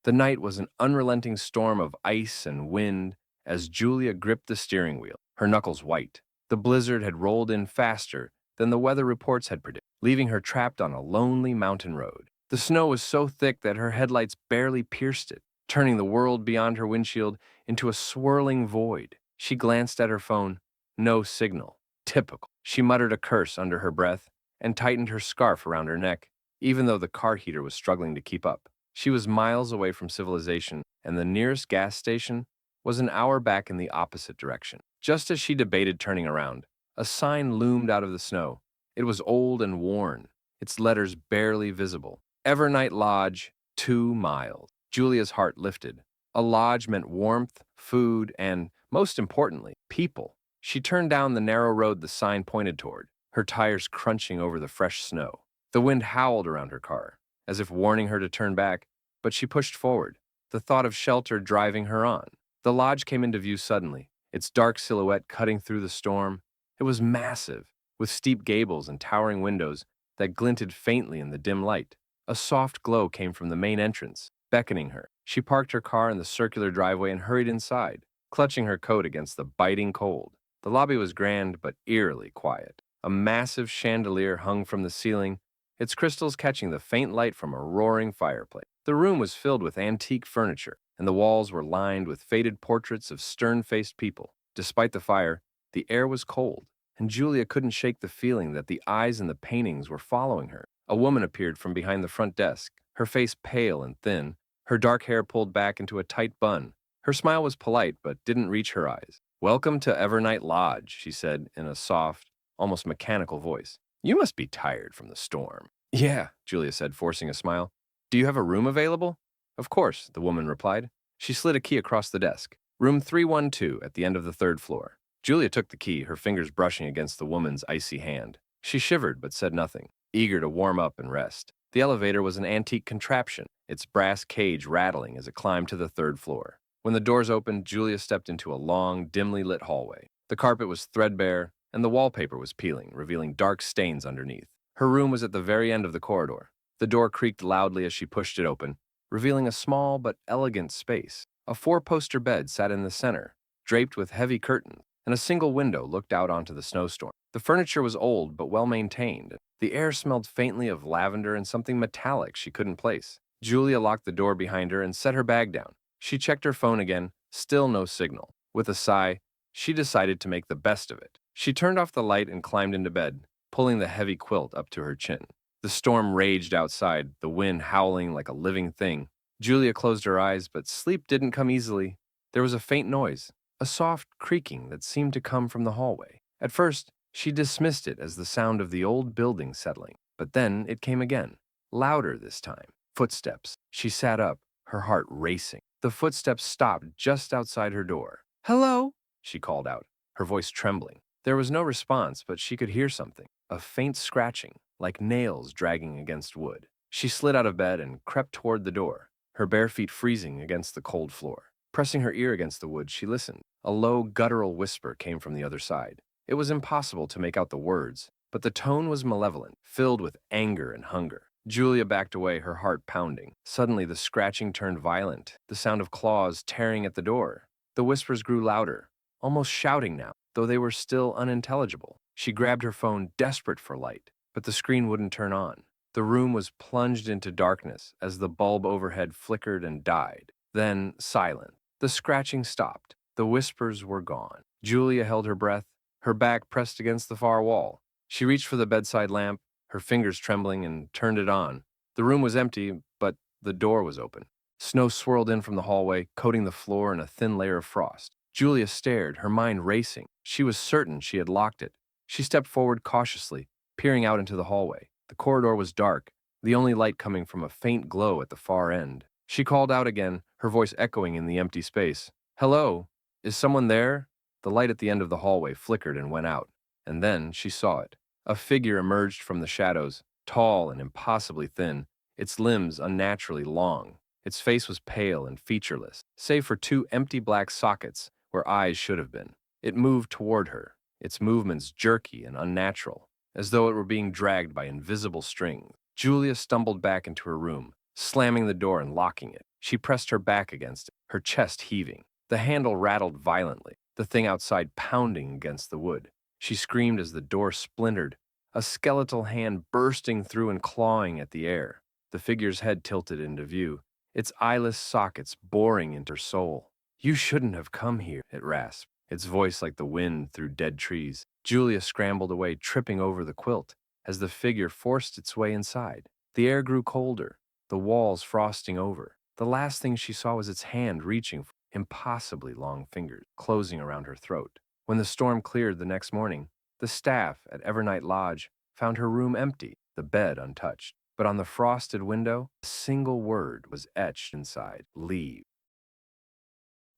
The night was an unrelenting storm of ice and wind as Julia gripped the steering wheel, her knuckles white. The blizzard had rolled in faster than the weather reports had predicted, leaving her trapped on a lonely mountain road. The snow was so thick that her headlights barely pierced it, turning the world beyond her windshield into a swirling void. She glanced at her phone. No signal. Typical. She muttered a curse under her breath and tightened her scarf around her neck, even though the car heater was struggling to keep up. She was miles away from civilization, and the nearest gas station was an hour back in the opposite direction. Just as she debated turning around, a sign loomed out of the snow. It was old and worn, its letters barely visible. Evernight Lodge, 2 miles. Julia's heart lifted. A lodge meant warmth, food, and, most importantly, people. She turned down the narrow road the sign pointed toward, her tires crunching over the fresh snow. The wind howled around her car, as if warning her to turn back, but she pushed forward, the thought of shelter driving her on. The lodge came into view suddenly, its dark silhouette cutting through the storm. It was massive, with steep gables and towering windows that glinted faintly in the dim light. A soft glow came from the main entrance, beckoning her. She parked her car in the circular driveway and hurried inside, clutching her coat against the biting cold. The lobby was grand but eerily quiet. A massive chandelier hung from the ceiling, its crystals catching the faint light from a roaring fireplace. The room was filled with antique furniture, and the walls were lined with faded portraits of stern-faced people. Despite the fire, the air was cold, and Julia couldn't shake the feeling that the eyes in the paintings were following her. A woman appeared from behind the front desk, her face pale and thin, her dark hair pulled back into a tight bun. Her smile was polite but didn't reach her eyes. "Welcome to Evernight Lodge," she said in a soft, almost mechanical voice. "You must be tired from the storm." "Yeah," Julia said, forcing a smile. "Do you have a room available?" "Of course," the woman replied. She slid a key across the desk. "Room 312 at the end of the 3rd floor." Julia took the key, her fingers brushing against the woman's icy hand. She shivered but said nothing, eager to warm up and rest. The elevator was an antique contraption, its brass cage rattling as it climbed to the 3rd floor. When the doors opened, Julia stepped into a long, dimly lit hallway. The carpet was threadbare, and the wallpaper was peeling, revealing dark stains underneath. Her room was at the very end of the corridor. The door creaked loudly as she pushed it open, revealing a small but elegant space. A 4-poster bed sat in the center, draped with heavy curtains, and a single window looked out onto the snowstorm. The furniture was old but well-maintained. The air smelled faintly of lavender and something metallic she couldn't place. Julia locked the door behind her and set her bag down. She checked her phone again, still no signal. With a sigh, She decided to make the best of it. She turned off the light and climbed into bed, pulling the heavy quilt up to her chin. The storm raged outside, the wind howling like a living thing. Julia closed her eyes, but sleep didn't come easily. There was a faint noise, a soft creaking that seemed to come from the hallway. At first, she dismissed it as the sound of the old building settling, but then it came again, louder this time. Footsteps. She sat up, her heart racing. The footsteps stopped just outside her door. "Hello?" she called out, her voice trembling. There was no response, but she could hear something, a faint scratching, like nails dragging against wood. She slid out of bed and crept toward the door, her bare feet freezing against the cold floor. Pressing her ear against the wood, she listened. A low, guttural whisper came from the other side. It was impossible to make out the words, but the tone was malevolent, filled with anger and hunger. Julia backed away, her heart pounding. Suddenly, the scratching turned violent, the sound of claws tearing at the door. The whispers grew louder, almost shouting now, though they were still unintelligible. She grabbed her phone, desperate for light, but the screen wouldn't turn on. The room was plunged into darkness as the bulb overhead flickered and died. Then, silence. The scratching stopped. The whispers were gone. Julia held her breath, her back pressed against the far wall. She reached for the bedside lamp, her fingers trembling, and turned it on. The room was empty, but the door was open. Snow swirled in from the hallway, coating the floor in a thin layer of frost. Julia stared, her mind racing. She was certain she had locked it. She stepped forward cautiously, peering out into the hallway. The corridor was dark, the only light coming from a faint glow at the far end. She called out again, her voice echoing in the empty space. "Hello? Is someone there?" The light at the end of the hallway flickered and went out, and then she saw it. A figure emerged from the shadows, tall and impossibly thin, its limbs unnaturally long. Its face was pale and featureless, save for two empty black sockets where eyes should have been. It moved toward her, its movements jerky and unnatural, as though it were being dragged by invisible strings. Julia stumbled back into her room, slamming the door and locking it. She pressed her back against it, her chest heaving. The handle rattled violently, the thing outside pounding against the wood. She screamed as the door splintered, a skeletal hand bursting through and clawing at the air. The figure's head tilted into view, its eyeless sockets boring into her soul. "You shouldn't have come here," it rasped, its voice like the wind through dead trees. Julia scrambled away, tripping over the quilt, as the figure forced its way inside. The air grew colder, the walls frosting over. The last thing she saw was its hand reaching for impossibly long fingers, closing around her throat. When the storm cleared the next morning, the staff at Evernight Lodge found her room empty, the bed untouched. But on the frosted window, a single word was etched inside: leave.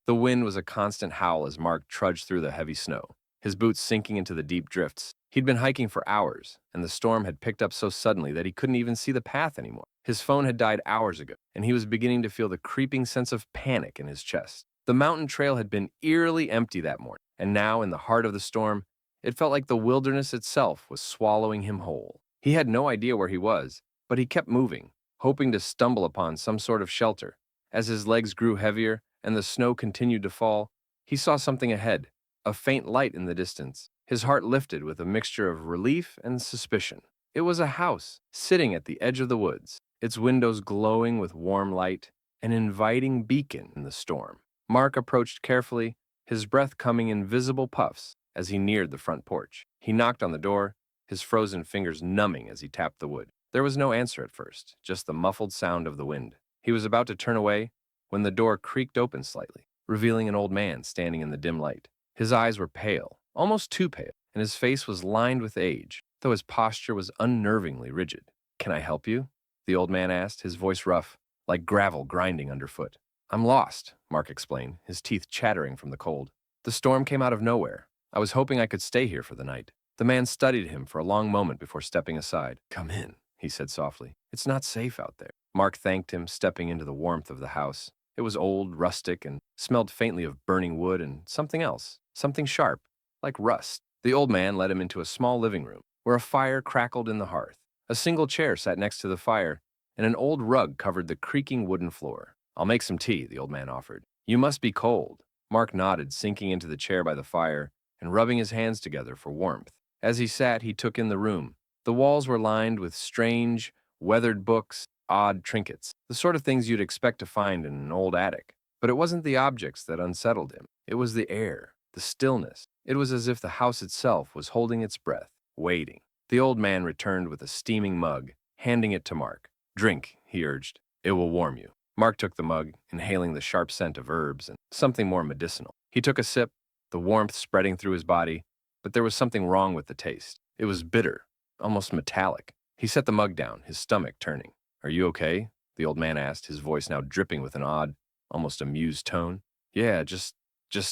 The wind was a constant howl as Mark trudged through the heavy snow, his boots sinking into the deep drifts. He'd been hiking for hours, and the storm had picked up so suddenly that he couldn't even see the path anymore. His phone had died hours ago, and he was beginning to feel the creeping sense of panic in his chest. The mountain trail had been eerily empty that morning, and now, in the heart of the storm, it felt like the wilderness itself was swallowing him whole. He had no idea where he was, but he kept moving, hoping to stumble upon some sort of shelter. As his legs grew heavier and the snow continued to fall, he saw something ahead, a faint light in the distance. His heart lifted with a mixture of relief and suspicion. It was a house, sitting at the edge of the woods, its windows glowing with warm light, an inviting beacon in the storm. Mark approached carefully, his breath coming in visible puffs as he neared the front porch. He knocked on the door, his frozen fingers numbing as he tapped the wood. There was no answer at first, just the muffled sound of the wind. He was about to turn away when the door creaked open slightly, revealing an old man standing in the dim light. His eyes were pale, almost too pale, and his face was lined with age, though his posture was unnervingly rigid. "Can I help you?" the old man asked, his voice rough, like gravel grinding underfoot. "I'm lost," Mark explained, his teeth chattering from the cold. "The storm came out of nowhere. I was hoping I could stay here for the night." The man studied him for a long moment before stepping aside. "Come in," he said softly. "It's not safe out there." Mark thanked him, stepping into the warmth of the house. It was old, rustic, and smelled faintly of burning wood and something else, something sharp, like rust. The old man led him into a small living room, where a fire crackled in the hearth. A single chair sat next to the fire, and an old rug covered the creaking wooden floor. "I'll make some tea," the old man offered. "You must be cold." Mark nodded, sinking into the chair by the fire and rubbing his hands together for warmth. As he sat, he took in the room. The walls were lined with strange, weathered books, odd trinkets, the sort of things you'd expect to find in an old attic. But it wasn't the objects that unsettled him. It was the air. the stillness. It was as if the house itself was holding its breath, waiting. The old man returned with a steaming mug, handing it to Mark. "Drink," he urged. "It will warm you." Mark took the mug, inhaling the sharp scent of herbs and something more medicinal. He took a sip, the warmth spreading through his body, but there was something wrong with the taste. It was bitter, almost metallic. He set the mug down, his stomach turning. "Are you okay?" the old man asked, his voice now dripping with an odd, almost amused tone. "Yeah, just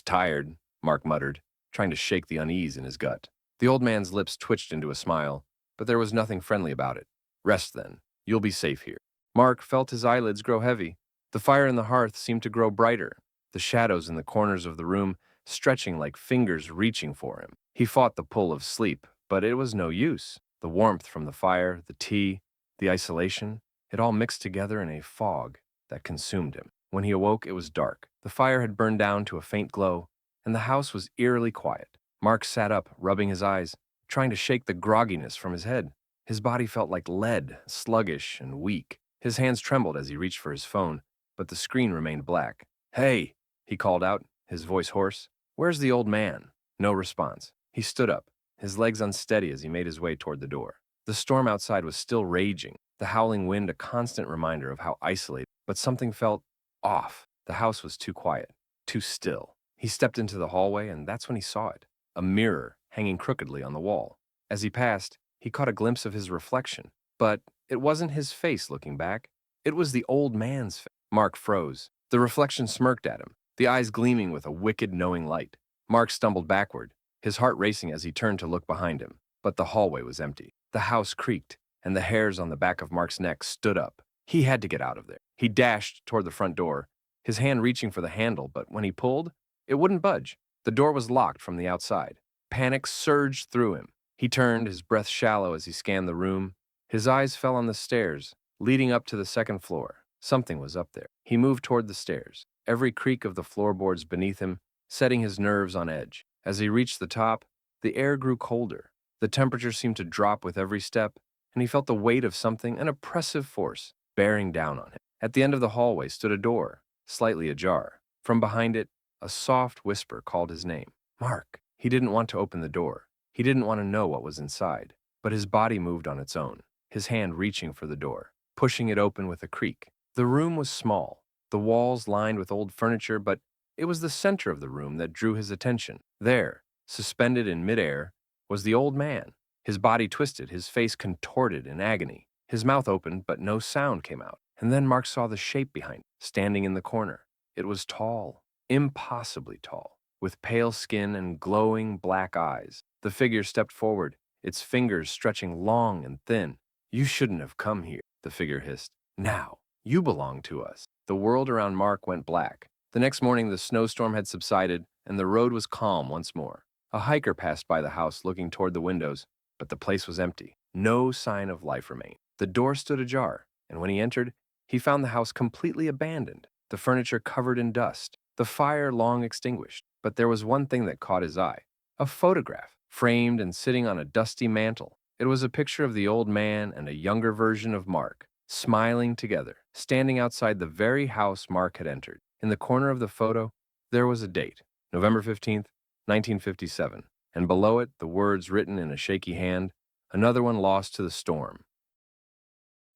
tired," Mark muttered, trying to shake the unease in his gut. The old man's lips twitched into a smile, but there was nothing friendly about it. "Rest then. You'll be safe here." Mark felt his eyelids grow heavy. The fire in the hearth seemed to grow brighter, the shadows in the corners of the room stretching like fingers reaching for him. He fought the pull of sleep, but it was no use. The warmth from the fire, the tea, the isolation, it all mixed together in a fog that consumed him. When he awoke, it was dark. The fire had burned down to a faint glow, and the house was eerily quiet. Mark sat up, rubbing his eyes, trying to shake the grogginess from his head. His body felt like lead, sluggish and weak. His hands trembled as he reached for his phone, but the screen remained black. "Hey," he called out, his voice hoarse. "Where's the old man?" No response. He stood up, his legs unsteady as he made his way toward the door. The storm outside was still raging, the howling wind a constant reminder of how isolated, but something felt off. The house was too quiet, too still. He stepped into the hallway, and that's when he saw it. A mirror hanging crookedly on the wall. As he passed, he caught a glimpse of his reflection, but it wasn't his face looking back. It was the old man's face. Mark froze. The reflection smirked at him, the eyes gleaming with a wicked, knowing light. Mark stumbled backward, his heart racing as he turned to look behind him. But the hallway was empty. The house creaked, and the hairs on the back of Mark's neck stood up. He had to get out of there. He dashed toward the front door, his hand reaching for the handle, but when he pulled, it wouldn't budge. The door was locked from the outside. Panic surged through him. He turned, his breath shallow as he scanned the room. His eyes fell on the stairs, leading up to the second floor. Something was up there. He moved toward the stairs, every creak of the floorboards beneath him setting his nerves on edge. As he reached the top, the air grew colder. The temperature seemed to drop with every step, and he felt the weight of something, an oppressive force, bearing down on him. At the end of the hallway stood a door, slightly ajar. From behind it, a soft whisper called his name. "Mark." He didn't want to open the door. He didn't want to know what was inside. But his body moved on its own, his hand reaching for the door, pushing it open with a creak. The room was small, the walls lined with old furniture, but it was the center of the room that drew his attention. There, suspended in midair, was the old man. His body twisted, his face contorted in agony. His mouth opened, but no sound came out. And then Mark saw the shape behind, standing in the corner. It was tall, impossibly tall, with pale skin and glowing black eyes. The figure stepped forward, its fingers stretching long and thin. "You shouldn't have come here," the figure hissed. "Now, you belong to us." The world around Mark went black. The next morning, the snowstorm had subsided, and the road was calm once more. A hiker passed by the house looking toward the windows, but the place was empty. No sign of life remained. The door stood ajar, and when he entered, he found the house completely abandoned, the furniture covered in dust, the fire long extinguished. But there was one thing that caught his eye: a photograph, framed and sitting on a dusty mantel. It was a picture of the old man and a younger version of Mark, smiling together, standing outside the very house Mark had entered. In the corner of the photo, there was a date, November 15th, 1957, and below it, the words written in a shaky hand, "Another one lost to the storm."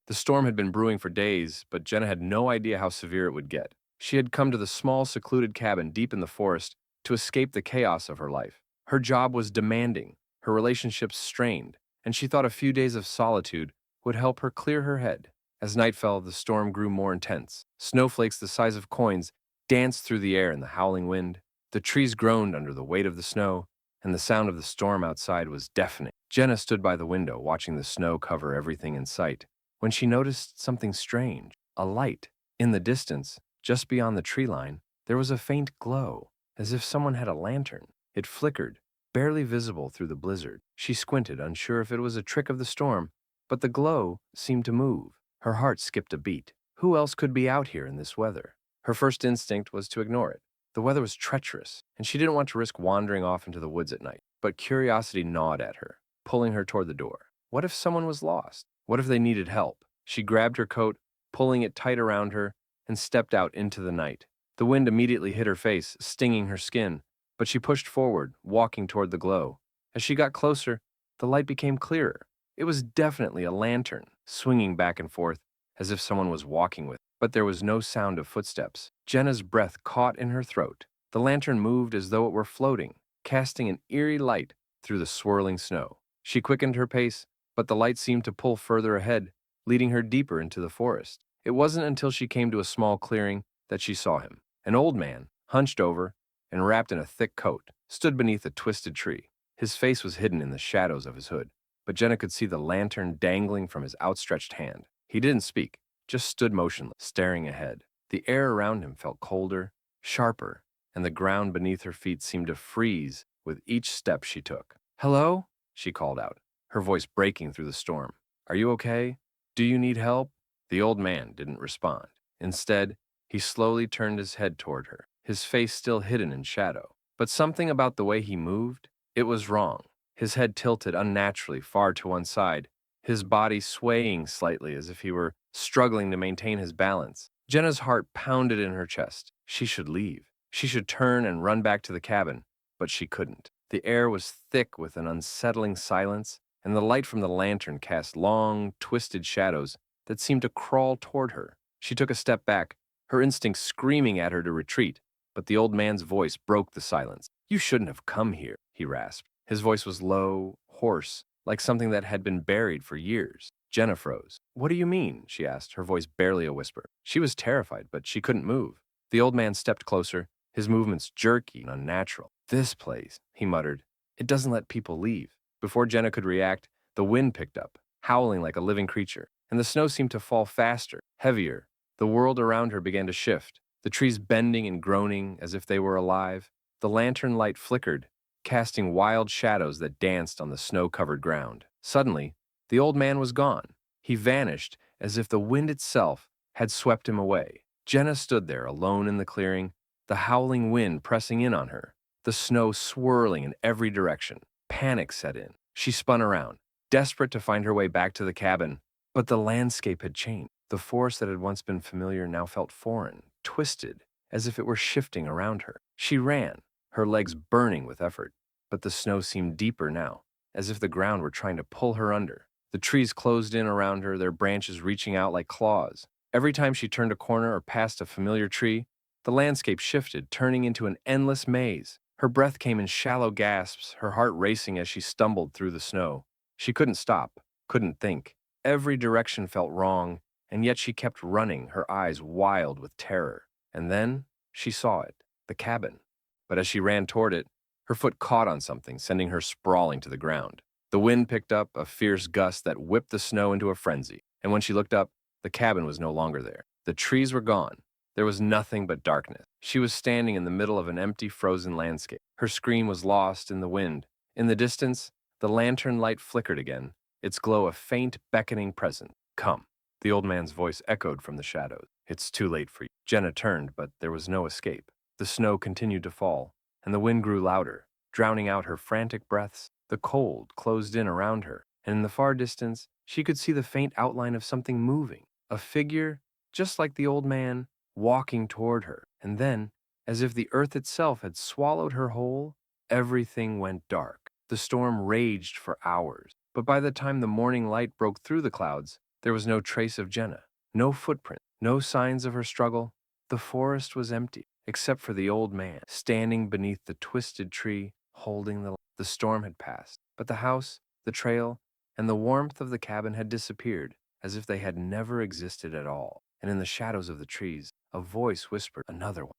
The storm had been brewing for days, but Jenna had no idea how severe it would get. She had come to the small, secluded cabin deep in the forest to escape the chaos of her life. Her job was demanding, her relationships strained, and she thought a few days of solitude would help her clear her head. As night fell, the storm grew more intense. Snowflakes the size of coins danced through the air in the howling wind. The trees groaned under the weight of the snow, and the sound of the storm outside was deafening. Jenna stood by the window, watching the snow cover everything in sight, when she noticed something strange. A light. In the distance, just beyond the tree line, there was a faint glow, as if someone had a lantern. It flickered, barely visible through the blizzard. She squinted, unsure if it was a trick of the storm, but the glow seemed to move. Her heart skipped a beat. Who else could be out here in this weather? Her first instinct was to ignore it. The weather was treacherous, and she didn't want to risk wandering off into the woods at night. But curiosity gnawed at her, pulling her toward the door. What if someone was lost? What if they needed help? She grabbed her coat, pulling it tight around her, and stepped out into the night. The wind immediately hit her face, stinging her skin, but she pushed forward, walking toward the glow. As she got closer, the light became clearer. It was definitely a lantern, swinging back and forth as if someone was walking with it. But there was no sound of footsteps. Jenna's breath caught in her throat. The lantern moved as though it were floating, casting an eerie light through the swirling snow. She quickened her pace, but the light seemed to pull further ahead, leading her deeper into the forest. It wasn't until she came to a small clearing that she saw him. An old man, hunched over and wrapped in a thick coat, stood beneath a twisted tree. His face was hidden in the shadows of his hood, but Jenna could see the lantern dangling from his outstretched hand. He didn't speak, just stood motionless, staring ahead. The air around him felt colder, sharper, and the ground beneath her feet seemed to freeze with each step she took. "Hello?" she called out, her voice breaking through the storm. "Are you okay? Do you need help?" The old man didn't respond. Instead, he slowly turned his head toward her, his face still hidden in shadow. But something about the way he moved, it was wrong. His head tilted unnaturally far to one side, his body swaying slightly as if he were struggling to maintain his balance. Jenna's heart pounded in her chest. She should leave. She should turn and run back to the cabin, but she couldn't. The air was thick with an unsettling silence, and the light from the lantern cast long, twisted shadows that seemed to crawl toward her. She took a step back, her instincts screaming at her to retreat, but the old man's voice broke the silence. "You shouldn't have come here," he rasped. His voice was low, hoarse, like something that had been buried for years. Jenna froze. "What do you mean?" she asked, her voice barely a whisper. She was terrified, but she couldn't move. The old man stepped closer, his movements jerky and unnatural. "This place," he muttered, "it doesn't let people leave." Before Jenna could react, the wind picked up, howling like a living creature, and the snow seemed to fall faster, heavier. The world around her began to shift, the trees bending and groaning as if they were alive. The lantern light flickered, casting wild shadows that danced on the snow-covered ground. Suddenly, the old man was gone. He vanished as if the wind itself had swept him away. Jenna stood there alone in the clearing, the howling wind pressing in on her, the snow swirling in every direction. Panic set in. She spun around, desperate to find her way back to the cabin, but the landscape had changed. The forest that had once been familiar now felt foreign, twisted, as if it were shifting around her. She ran, her legs burning with effort, but the snow seemed deeper now, as if the ground were trying to pull her under. The trees closed in around her, their branches reaching out like claws. Every time she turned a corner or passed a familiar tree, the landscape shifted, turning into an endless maze. Her breath came in shallow gasps, her heart racing as she stumbled through the snow. She couldn't stop, couldn't think. Every direction felt wrong, and yet she kept running, her eyes wild with terror. And then she saw it, the cabin. But as she ran toward it, her foot caught on something, sending her sprawling to the ground. The wind picked up, a fierce gust that whipped the snow into a frenzy. And when she looked up, the cabin was no longer there. The trees were gone. There was nothing but darkness. She was standing in the middle of an empty, frozen landscape. Her scream was lost in the wind. In the distance, the lantern light flickered again, its glow a faint, beckoning presence. "Come." The old man's voice echoed from the shadows. "It's too late for you." Jenna turned, but there was no escape. The snow continued to fall, and the wind grew louder, drowning out her frantic breaths. The cold closed in around her, and in the far distance, she could see the faint outline of something moving, a figure, just like the old man, walking toward her. And then, as if the earth itself had swallowed her whole, everything went dark. The storm raged for hours, but by the time the morning light broke through the clouds, there was no trace of Jenna, no footprint, no signs of her struggle. The forest was empty, except for the old man, standing beneath the twisted tree, holding the light. The storm had passed, but the house, the trail, and the warmth of the cabin had disappeared, as if they had never existed at all. And in the shadows of the trees, a voice whispered, "Another one."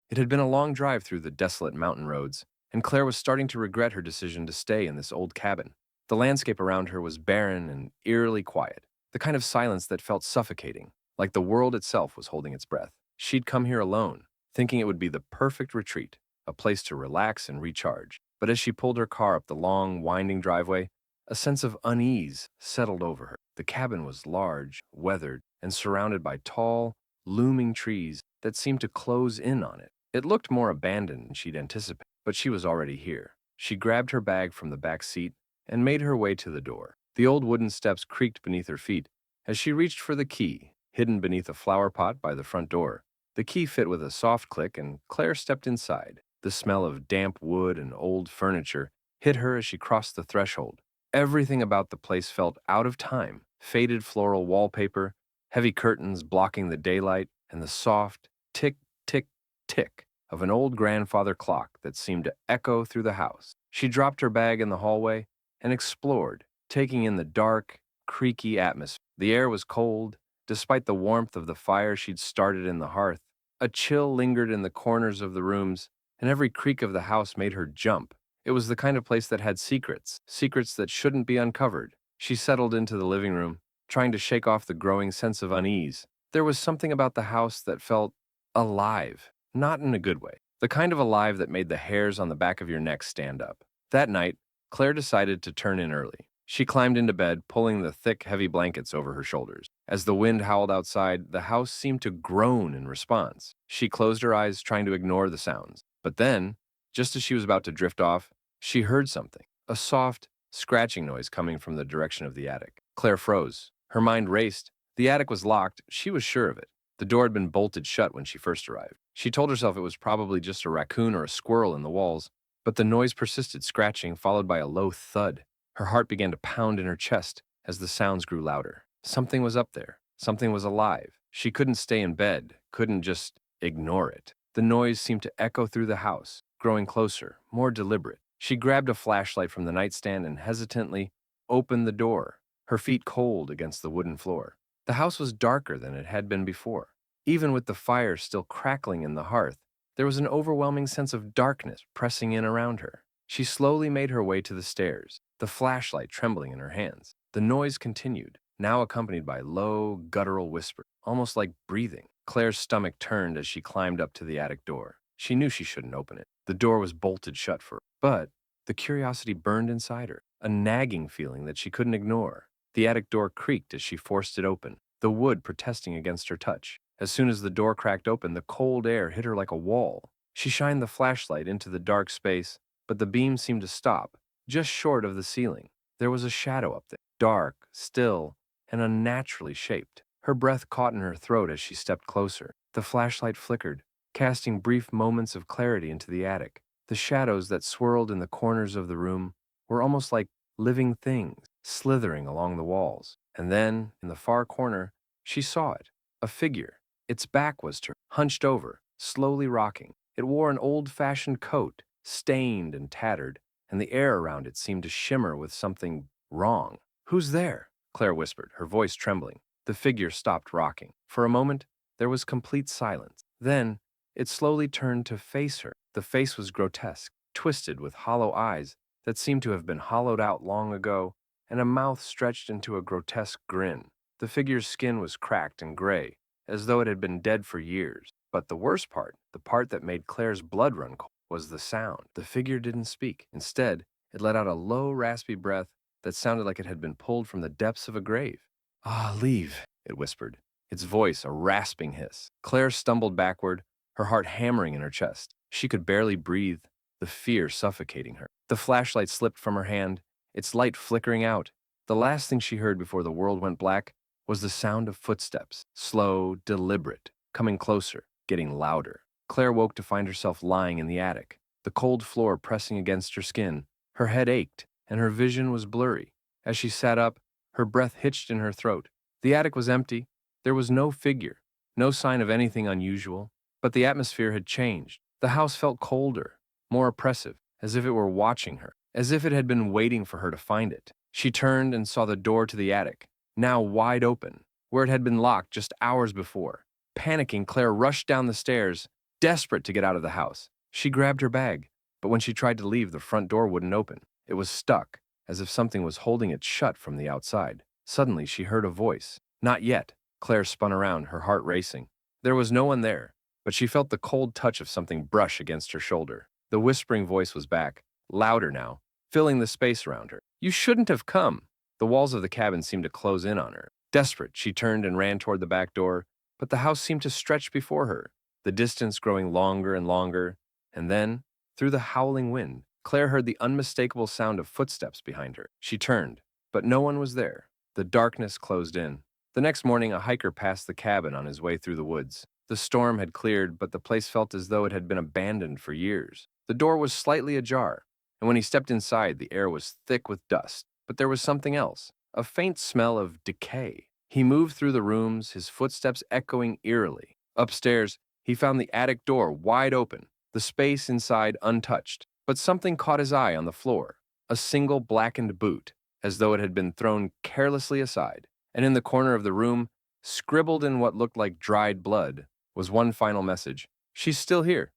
It had been a long drive through the desolate mountain roads, and Claire was starting to regret her decision to stay in this old cabin. The landscape around her was barren and eerily quiet, the kind of silence that felt suffocating, like the world itself was holding its breath. She'd come here alone, thinking it would be the perfect retreat, a place to relax and recharge. But as she pulled her car up the long, winding driveway, a sense of unease settled over her. The cabin was large, weathered, and surrounded by tall, looming trees that seemed to close in on it. It looked more abandoned than she'd anticipated, but she was already here. She grabbed her bag from the back seat and made her way to the door. The old wooden steps creaked beneath her feet as she reached for the key, hidden beneath a flower pot by the front door. The key fit with a soft click, and Claire stepped inside. The smell of damp wood and old furniture hit her as she crossed the threshold. Everything about the place felt out of time. Faded floral wallpaper, heavy curtains blocking the daylight, and the soft tick, tick, tick of an old grandfather clock that seemed to echo through the house. She dropped her bag in the hallway and explored, taking in the dark, creaky atmosphere. The air was cold, despite the warmth of the fire she'd started in the hearth. A chill lingered in the corners of the rooms, and every creak of the house made her jump. It was the kind of place that had secrets, secrets that shouldn't be uncovered. She settled into the living room, trying to shake off the growing sense of unease. There was something about the house that felt alive, not in a good way. The kind of alive that made the hairs on the back of your neck stand up. That night, Claire decided to turn in early. She climbed into bed, pulling the thick, heavy blankets over her shoulders. As the wind howled outside, the house seemed to groan in response. She closed her eyes, trying to ignore the sounds. But then, just as she was about to drift off, she heard something, a soft, scratching noise coming from the direction of the attic. Claire froze. Her mind raced. The attic was locked. She was sure of it. The door had been bolted shut when she first arrived. She told herself it was probably just a raccoon or a squirrel in the walls, but the noise persisted, scratching, followed by a low thud. Her heart began to pound in her chest as the sounds grew louder. Something was up there. Something was alive. She couldn't stay in bed, couldn't just ignore it. The noise seemed to echo through the house, growing closer, more deliberate. She grabbed a flashlight from the nightstand and hesitantly opened the door, her feet cold against the wooden floor. The house was darker than it had been before. Even with the fire still crackling in the hearth, there was an overwhelming sense of darkness pressing in around her. She slowly made her way to the stairs, the flashlight trembling in her hands. The noise continued, now accompanied by low, guttural whispers, almost like breathing. Claire's stomach turned as she climbed up to the attic door. She knew she shouldn't open it. The door was bolted shut for her. But the curiosity burned inside her, a nagging feeling that she couldn't ignore. The attic door creaked as she forced it open, the wood protesting against her touch. As soon as the door cracked open, the cold air hit her like a wall. She shined the flashlight into the dark space, but the beam seemed to stop, just short of the ceiling. There was a shadow up there, dark, still, and unnaturally shaped. Her breath caught in her throat as she stepped closer. The flashlight flickered, casting brief moments of clarity into the attic. The shadows that swirled in the corners of the room were almost like living things, slithering along the walls. And then, in the far corner, she saw it, a figure. Its back was turned, hunched over, slowly rocking. It wore an old-fashioned coat, stained and tattered, and the air around it seemed to shimmer with something wrong. "Who's there?" Claire whispered, her voice trembling. The figure stopped rocking. For a moment, there was complete silence. Then, it slowly turned to face her. The face was grotesque, twisted with hollow eyes that seemed to have been hollowed out long ago, and a mouth stretched into a grotesque grin. The figure's skin was cracked and gray, as though it had been dead for years. But the worst part, the part that made Claire's blood run cold, was the sound. The figure didn't speak. Instead, it let out a low, raspy breath that sounded like it had been pulled from the depths of a grave. "Ah, leave," it whispered, its voice a rasping hiss. Claire stumbled backward, her heart hammering in her chest. She could barely breathe, the fear suffocating her. The flashlight slipped from her hand, its light flickering out. The last thing she heard before the world went black was the sound of footsteps, slow, deliberate, coming closer, getting louder. Claire woke to find herself lying in the attic, the cold floor pressing against her skin. Her head ached, and her vision was blurry. As she sat up, her breath hitched in her throat. The attic was empty. There was no figure, no sign of anything unusual, but the atmosphere had changed. The house felt colder, more oppressive, as if it were watching her, as if it had been waiting for her to find it. She turned and saw the door to the attic, now wide open, where it had been locked just hours before. Panicking, Claire rushed down the stairs, desperate to get out of the house. She grabbed her bag, but when she tried to leave, the front door wouldn't open. It was stuck, as if something was holding it shut from the outside. Suddenly, she heard a voice. "Not yet." Claire spun around, her heart racing. There was no one there, but she felt the cold touch of something brush against her shoulder. The whispering voice was back, louder now, filling the space around her. "You shouldn't have come." The walls of the cabin seemed to close in on her. Desperate, she turned and ran toward the back door, but the house seemed to stretch before her, the distance growing longer and longer. And then, through the howling wind, Claire heard the unmistakable sound of footsteps behind her. She turned, but no one was there. The darkness closed in. The next morning, a hiker passed the cabin on his way through the woods. The storm had cleared, but the place felt as though it had been abandoned for years. The door was slightly ajar, and when he stepped inside, the air was thick with dust. But there was something else, a faint smell of decay. He moved through the rooms, his footsteps echoing eerily. Upstairs, he found the attic door wide open, the space inside untouched. But something caught his eye on the floor, a single blackened boot, as though it had been thrown carelessly aside. And in the corner of the room, scribbled in what looked like dried blood, was one final message. She's still here.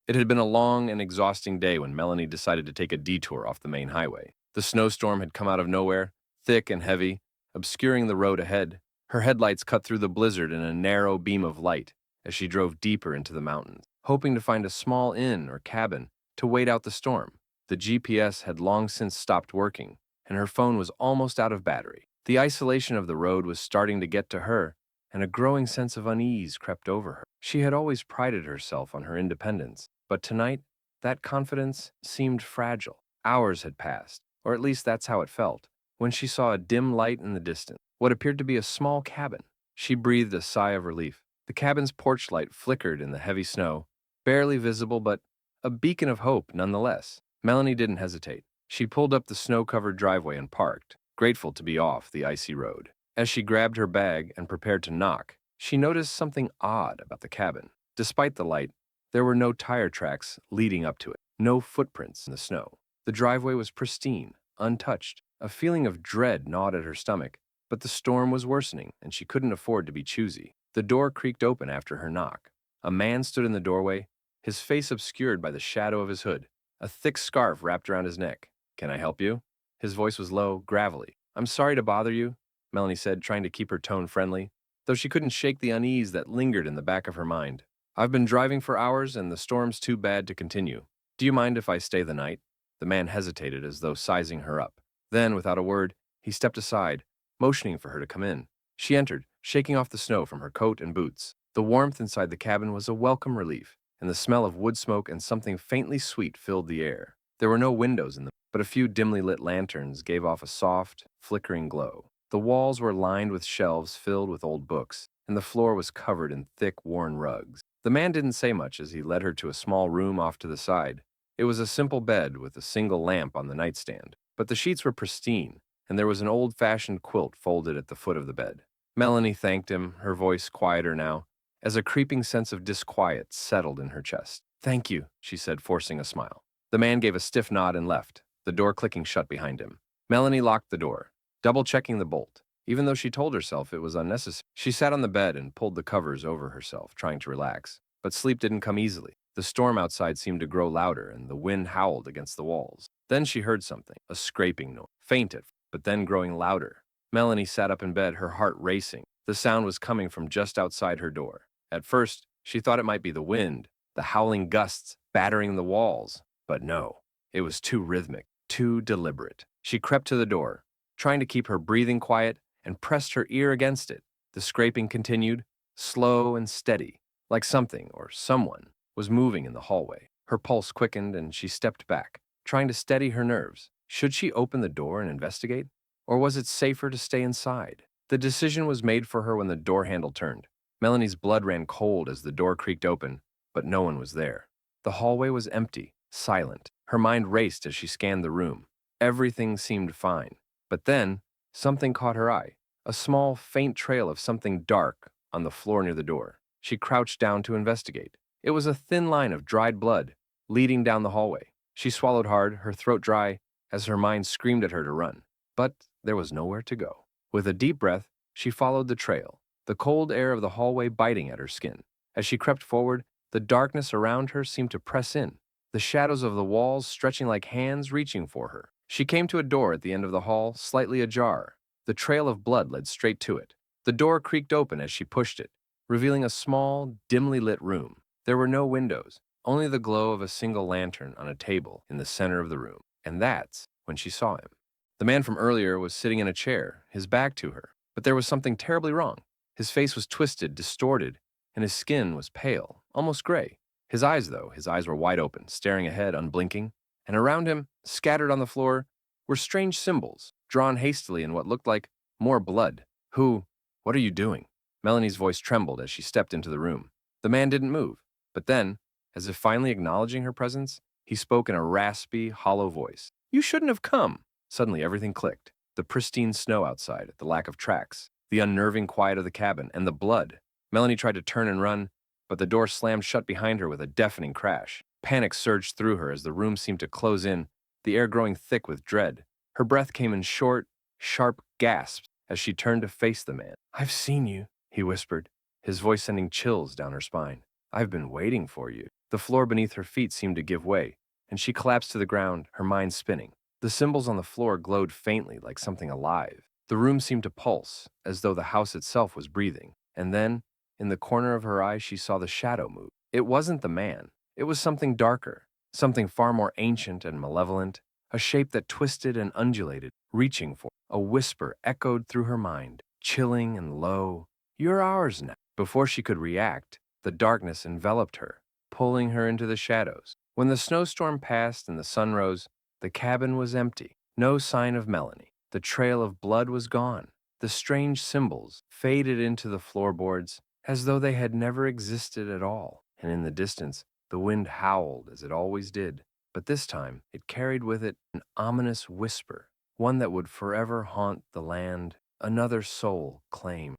It had been a long and exhausting day when Melanie decided to take a detour off the main highway. The snowstorm had come out of nowhere, thick and heavy, obscuring the road ahead. Her headlights cut through the blizzard in a narrow beam of light as she drove deeper into the mountains, hoping to find a small inn or cabin to wait out the storm. The GPS had long since stopped working, and her phone was almost out of battery. The isolation of the road was starting to get to her, and a growing sense of unease crept over her. She had always prided herself on her independence, but tonight, that confidence seemed fragile. Hours had passed, or at least that's how it felt, when she saw a dim light in the distance, what appeared to be a small cabin. She breathed a sigh of relief. The cabin's porch light flickered in the heavy snow, barely visible but a beacon of hope nonetheless. Melanie didn't hesitate. She pulled up the snow-covered driveway and parked, grateful to be off the icy road. As she grabbed her bag and prepared to knock, she noticed something odd about the cabin. Despite the light, there were no tire tracks leading up to it, no footprints in the snow. The driveway was pristine, untouched. A feeling of dread gnawed at her stomach, but the storm was worsening, and she couldn't afford to be choosy. The door creaked open after her knock. A man stood in the doorway, his face obscured by the shadow of his hood, a thick scarf wrapped around his neck. "Can I help you?" His voice was low, gravelly. "I'm sorry to bother you," Melanie said, trying to keep her tone friendly, though she couldn't shake the unease that lingered in the back of her mind. "I've been driving for hours, and the storm's too bad to continue. Do you mind if I stay the night?" The man hesitated as though sizing her up. Then, without a word, he stepped aside, motioning for her to come in. She entered, shaking off the snow from her coat and boots. The warmth inside the cabin was a welcome relief, and the smell of wood smoke and something faintly sweet filled the air. There were no windows in them, but a few dimly lit lanterns gave off a soft, flickering glow. The walls were lined with shelves filled with old books, and the floor was covered in thick, worn rugs. The man didn't say much as he led her to a small room off to the side. It was a simple bed with a single lamp on the nightstand, but the sheets were pristine, and there was an old-fashioned quilt folded at the foot of the bed. Melanie thanked him, her voice quieter now, as a creeping sense of disquiet settled in her chest. "Thank you," she said, forcing a smile. The man gave a stiff nod and left, the door clicking shut behind him. Melanie locked the door, double-checking the bolt. Even though she told herself it was unnecessary, she sat on the bed and pulled the covers over herself, trying to relax. But sleep didn't come easily. The storm outside seemed to grow louder, and the wind howled against the walls. Then she heard something, a scraping noise, faint at first, but then growing louder. Melanie sat up in bed, her heart racing. The sound was coming from just outside her door. At first, she thought it might be the wind, the howling gusts battering the walls. But no, it was too rhythmic, too deliberate. She crept to the door, trying to keep her breathing quiet, and pressed her ear against it. The scraping continued, slow and steady, like something or someone was moving in the hallway. Her pulse quickened and she stepped back, trying to steady her nerves. Should she open the door and investigate? Or was it safer to stay inside? The decision was made for her when the door handle turned. Melanie's blood ran cold as the door creaked open, but no one was there. The hallway was empty, silent. Her mind raced as she scanned the room. Everything seemed fine. But then, something caught her eye. A small, faint trail of something dark on the floor near the door. She crouched down to investigate. It was a thin line of dried blood leading down the hallway. She swallowed hard, her throat dry, as her mind screamed at her to run. But there was nowhere to go. With a deep breath, she followed the trail, the cold air of the hallway biting at her skin. As she crept forward, the darkness around her seemed to press in, the shadows of the walls stretching like hands reaching for her. She came to a door at the end of the hall, slightly ajar. The trail of blood led straight to it. The door creaked open as she pushed it, revealing a small, dimly lit room. There were no windows, only the glow of a single lantern on a table in the center of the room. And that's when she saw him. The man from earlier was sitting in a chair, his back to her, but there was something terribly wrong. His face was twisted, distorted, and his skin was pale, almost gray. His eyes were wide open, staring ahead, unblinking, and around him, scattered on the floor, were strange symbols, drawn hastily in what looked like more blood. "What are you doing?" Melanie's voice trembled as she stepped into the room. The man didn't move, but then, as if finally acknowledging her presence, he spoke in a raspy, hollow voice. "You shouldn't have come." Suddenly everything clicked. The pristine snow outside, the lack of tracks, the unnerving quiet of the cabin, and the blood. Melanie tried to turn and run, but the door slammed shut behind her with a deafening crash. Panic surged through her as the room seemed to close in, the air growing thick with dread. Her breath came in short, sharp gasps as she turned to face the man. "I've seen you," he whispered, his voice sending chills down her spine. "I've been waiting for you." The floor beneath her feet seemed to give way, and she collapsed to the ground, her mind spinning. The symbols on the floor glowed faintly like something alive. The room seemed to pulse, as though the house itself was breathing. And then, in the corner of her eye, she saw the shadow move. It wasn't the man. It was something darker, something far more ancient and malevolent, a shape that twisted and undulated, reaching for. A whisper echoed through her mind, chilling and low. "You're ours now." Before she could react, the darkness enveloped her, pulling her into the shadows. When the snowstorm passed and the sun rose, the cabin was empty. No sign of Melanie. The trail of blood was gone. The strange symbols faded into the floorboards as though they had never existed at all. And in the distance, the wind howled as it always did. But this time, it carried with it an ominous whisper, one that would forever haunt the land, another soul claimed.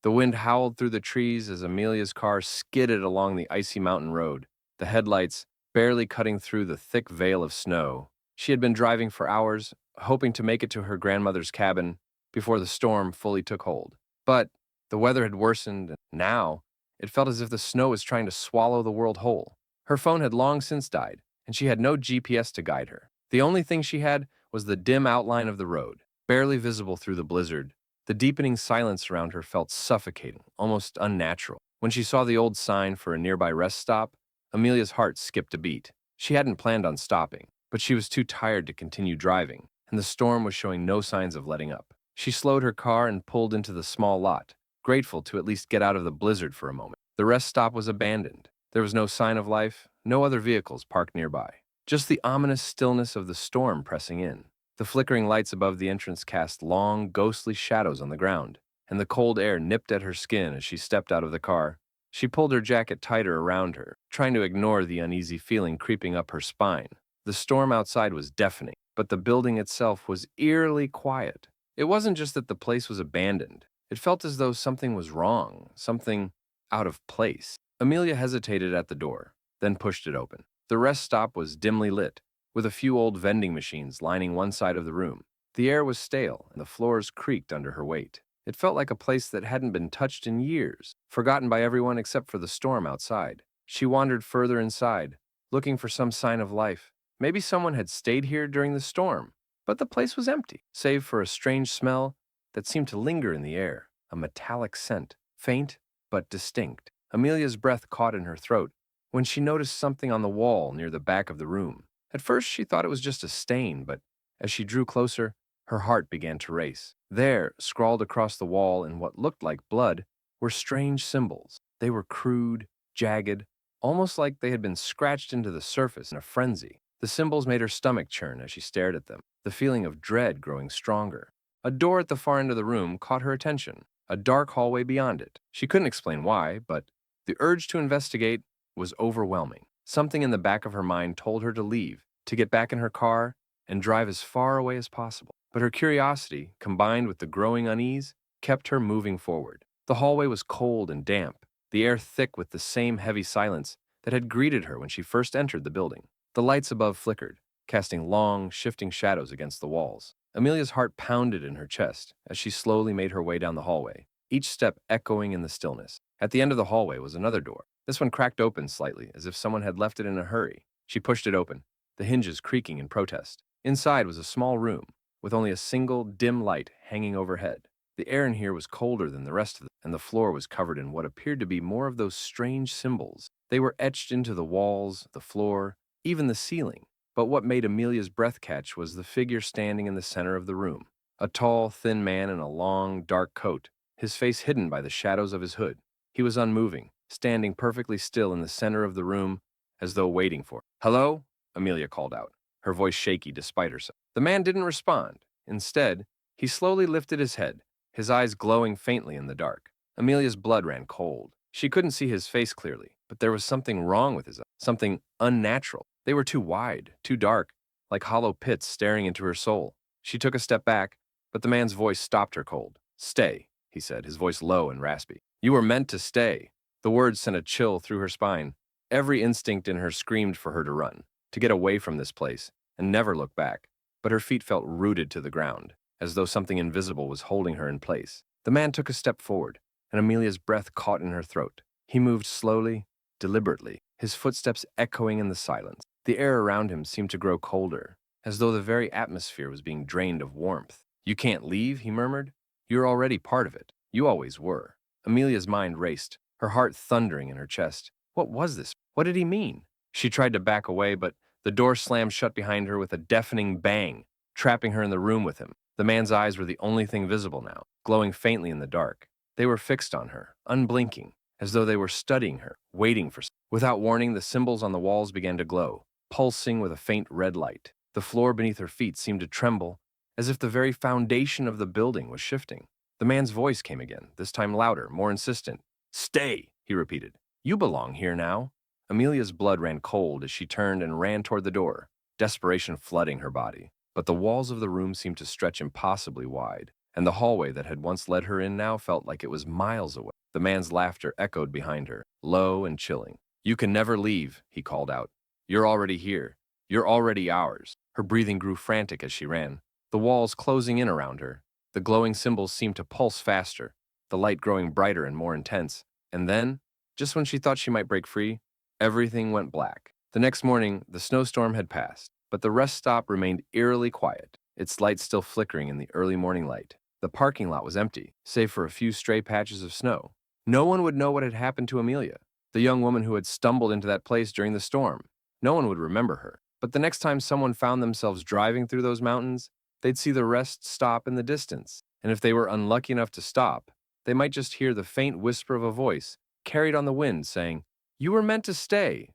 The wind howled through the trees as Amelia's car skidded along the icy mountain road, the headlights barely cutting through the thick veil of snow. She had been driving for hours, hoping to make it to her grandmother's cabin before the storm fully took hold. But the weather had worsened, and now it felt as if the snow was trying to swallow the world whole. Her phone had long since died, and she had no GPS to guide her. The only thing she had was the dim outline of the road, barely visible through the blizzard. The deepening silence around her felt suffocating, almost unnatural. When she saw the old sign for a nearby rest stop, Amelia's heart skipped a beat. She hadn't planned on stopping, but she was too tired to continue driving, and the storm was showing no signs of letting up. She slowed her car and pulled into the small lot, grateful to at least get out of the blizzard for a moment. The rest stop was abandoned. There was no sign of life, no other vehicles parked nearby. Just the ominous stillness of the storm pressing in. The flickering lights above the entrance cast long, ghostly shadows on the ground, and the cold air nipped at her skin as she stepped out of the car. She pulled her jacket tighter around her, trying to ignore the uneasy feeling creeping up her spine. The storm outside was deafening, but the building itself was eerily quiet. It wasn't just that the place was abandoned. It felt as though something was wrong, something out of place. Amelia hesitated at the door, then pushed it open. The rest stop was dimly lit, with a few old vending machines lining one side of the room. The air was stale, and the floors creaked under her weight. It felt like a place that hadn't been touched in years, forgotten by everyone except for the storm outside. She wandered further inside, looking for some sign of life. Maybe someone had stayed here during the storm, but the place was empty, save for a strange smell that seemed to linger in the air, a metallic scent, faint but distinct. Amelia's breath caught in her throat when she noticed something on the wall near the back of the room. At first, she thought it was just a stain, but as she drew closer, her heart began to race. There, scrawled across the wall in what looked like blood, were strange symbols. They were crude, jagged, almost like they had been scratched into the surface in a frenzy. The symbols made her stomach churn as she stared at them, the feeling of dread growing stronger. A door at the far end of the room caught her attention, a dark hallway beyond it. She couldn't explain why, but the urge to investigate was overwhelming. Something in the back of her mind told her to leave, to get back in her car and drive as far away as possible. But her curiosity, combined with the growing unease, kept her moving forward. The hallway was cold and damp, the air thick with the same heavy silence that had greeted her when she first entered the building. The lights above flickered, casting long, shifting shadows against the walls. Amelia's heart pounded in her chest as she slowly made her way down the hallway, each step echoing in the stillness. At the end of the hallway was another door. This one cracked open slightly, as if someone had left it in a hurry. She pushed it open, the hinges creaking in protest. Inside was a small room, with only a single dim light hanging overhead. The air in here was colder than the rest of it, and the floor was covered in what appeared to be more of those strange symbols. They were etched into the walls, the floor, even the ceiling. But what made Amelia's breath catch was the figure standing in the center of the room. A tall, thin man in a long, dark coat, his face hidden by the shadows of his hood. He was unmoving, standing perfectly still in the center of the room, as though waiting for her. "Hello?" Amelia called out, her voice shaky despite herself. The man didn't respond. Instead, he slowly lifted his head, his eyes glowing faintly in the dark. Amelia's blood ran cold. She couldn't see his face clearly, but there was something wrong with his eyes, something unnatural. They were too wide, too dark, like hollow pits staring into her soul. She took a step back, but the man's voice stopped her cold. "Stay," he said, his voice low and raspy. "You were meant to stay." The words sent a chill through her spine. Every instinct in her screamed for her to run, to get away from this place, and never look back. But her feet felt rooted to the ground, as though something invisible was holding her in place. The man took a step forward, and Amelia's breath caught in her throat. He moved slowly, deliberately, his footsteps echoing in the silence. The air around him seemed to grow colder, as though the very atmosphere was being drained of warmth. "You can't leave," he murmured. "You're already part of it. You always were." Amelia's mind raced, her heart thundering in her chest. What was this? What did he mean? She tried to back away, but the door slammed shut behind her with a deafening bang, trapping her in the room with him. The man's eyes were the only thing visible now, glowing faintly in the dark. They were fixed on her, unblinking, as though they were studying her, waiting for something. Without warning, the symbols on the walls began to glow, pulsing with a faint red light. The floor beneath her feet seemed to tremble, as if the very foundation of the building was shifting. The man's voice came again, this time louder, more insistent. "Stay," he repeated. "You belong here now." Amelia's blood ran cold as she turned and ran toward the door, desperation flooding her body. But the walls of the room seemed to stretch impossibly wide, and the hallway that had once led her in now felt like it was miles away. The man's laughter echoed behind her, low and chilling. "You can never leave," he called out. "You're already here. You're already ours." Her breathing grew frantic as she ran, the walls closing in around her. The glowing symbols seemed to pulse faster, the light growing brighter and more intense. And then, just when she thought she might break free, everything went black. The next morning, the snowstorm had passed, but the rest stop remained eerily quiet, its lights still flickering in the early morning light. The parking lot was empty, save for a few stray patches of snow. No one would know what had happened to Amelia, the young woman who had stumbled into that place during the storm. No one would remember her. But the next time someone found themselves driving through those mountains, they'd see the rest stop in the distance. And if they were unlucky enough to stop, they might just hear the faint whisper of a voice, carried on the wind, saying, "You were meant to stay."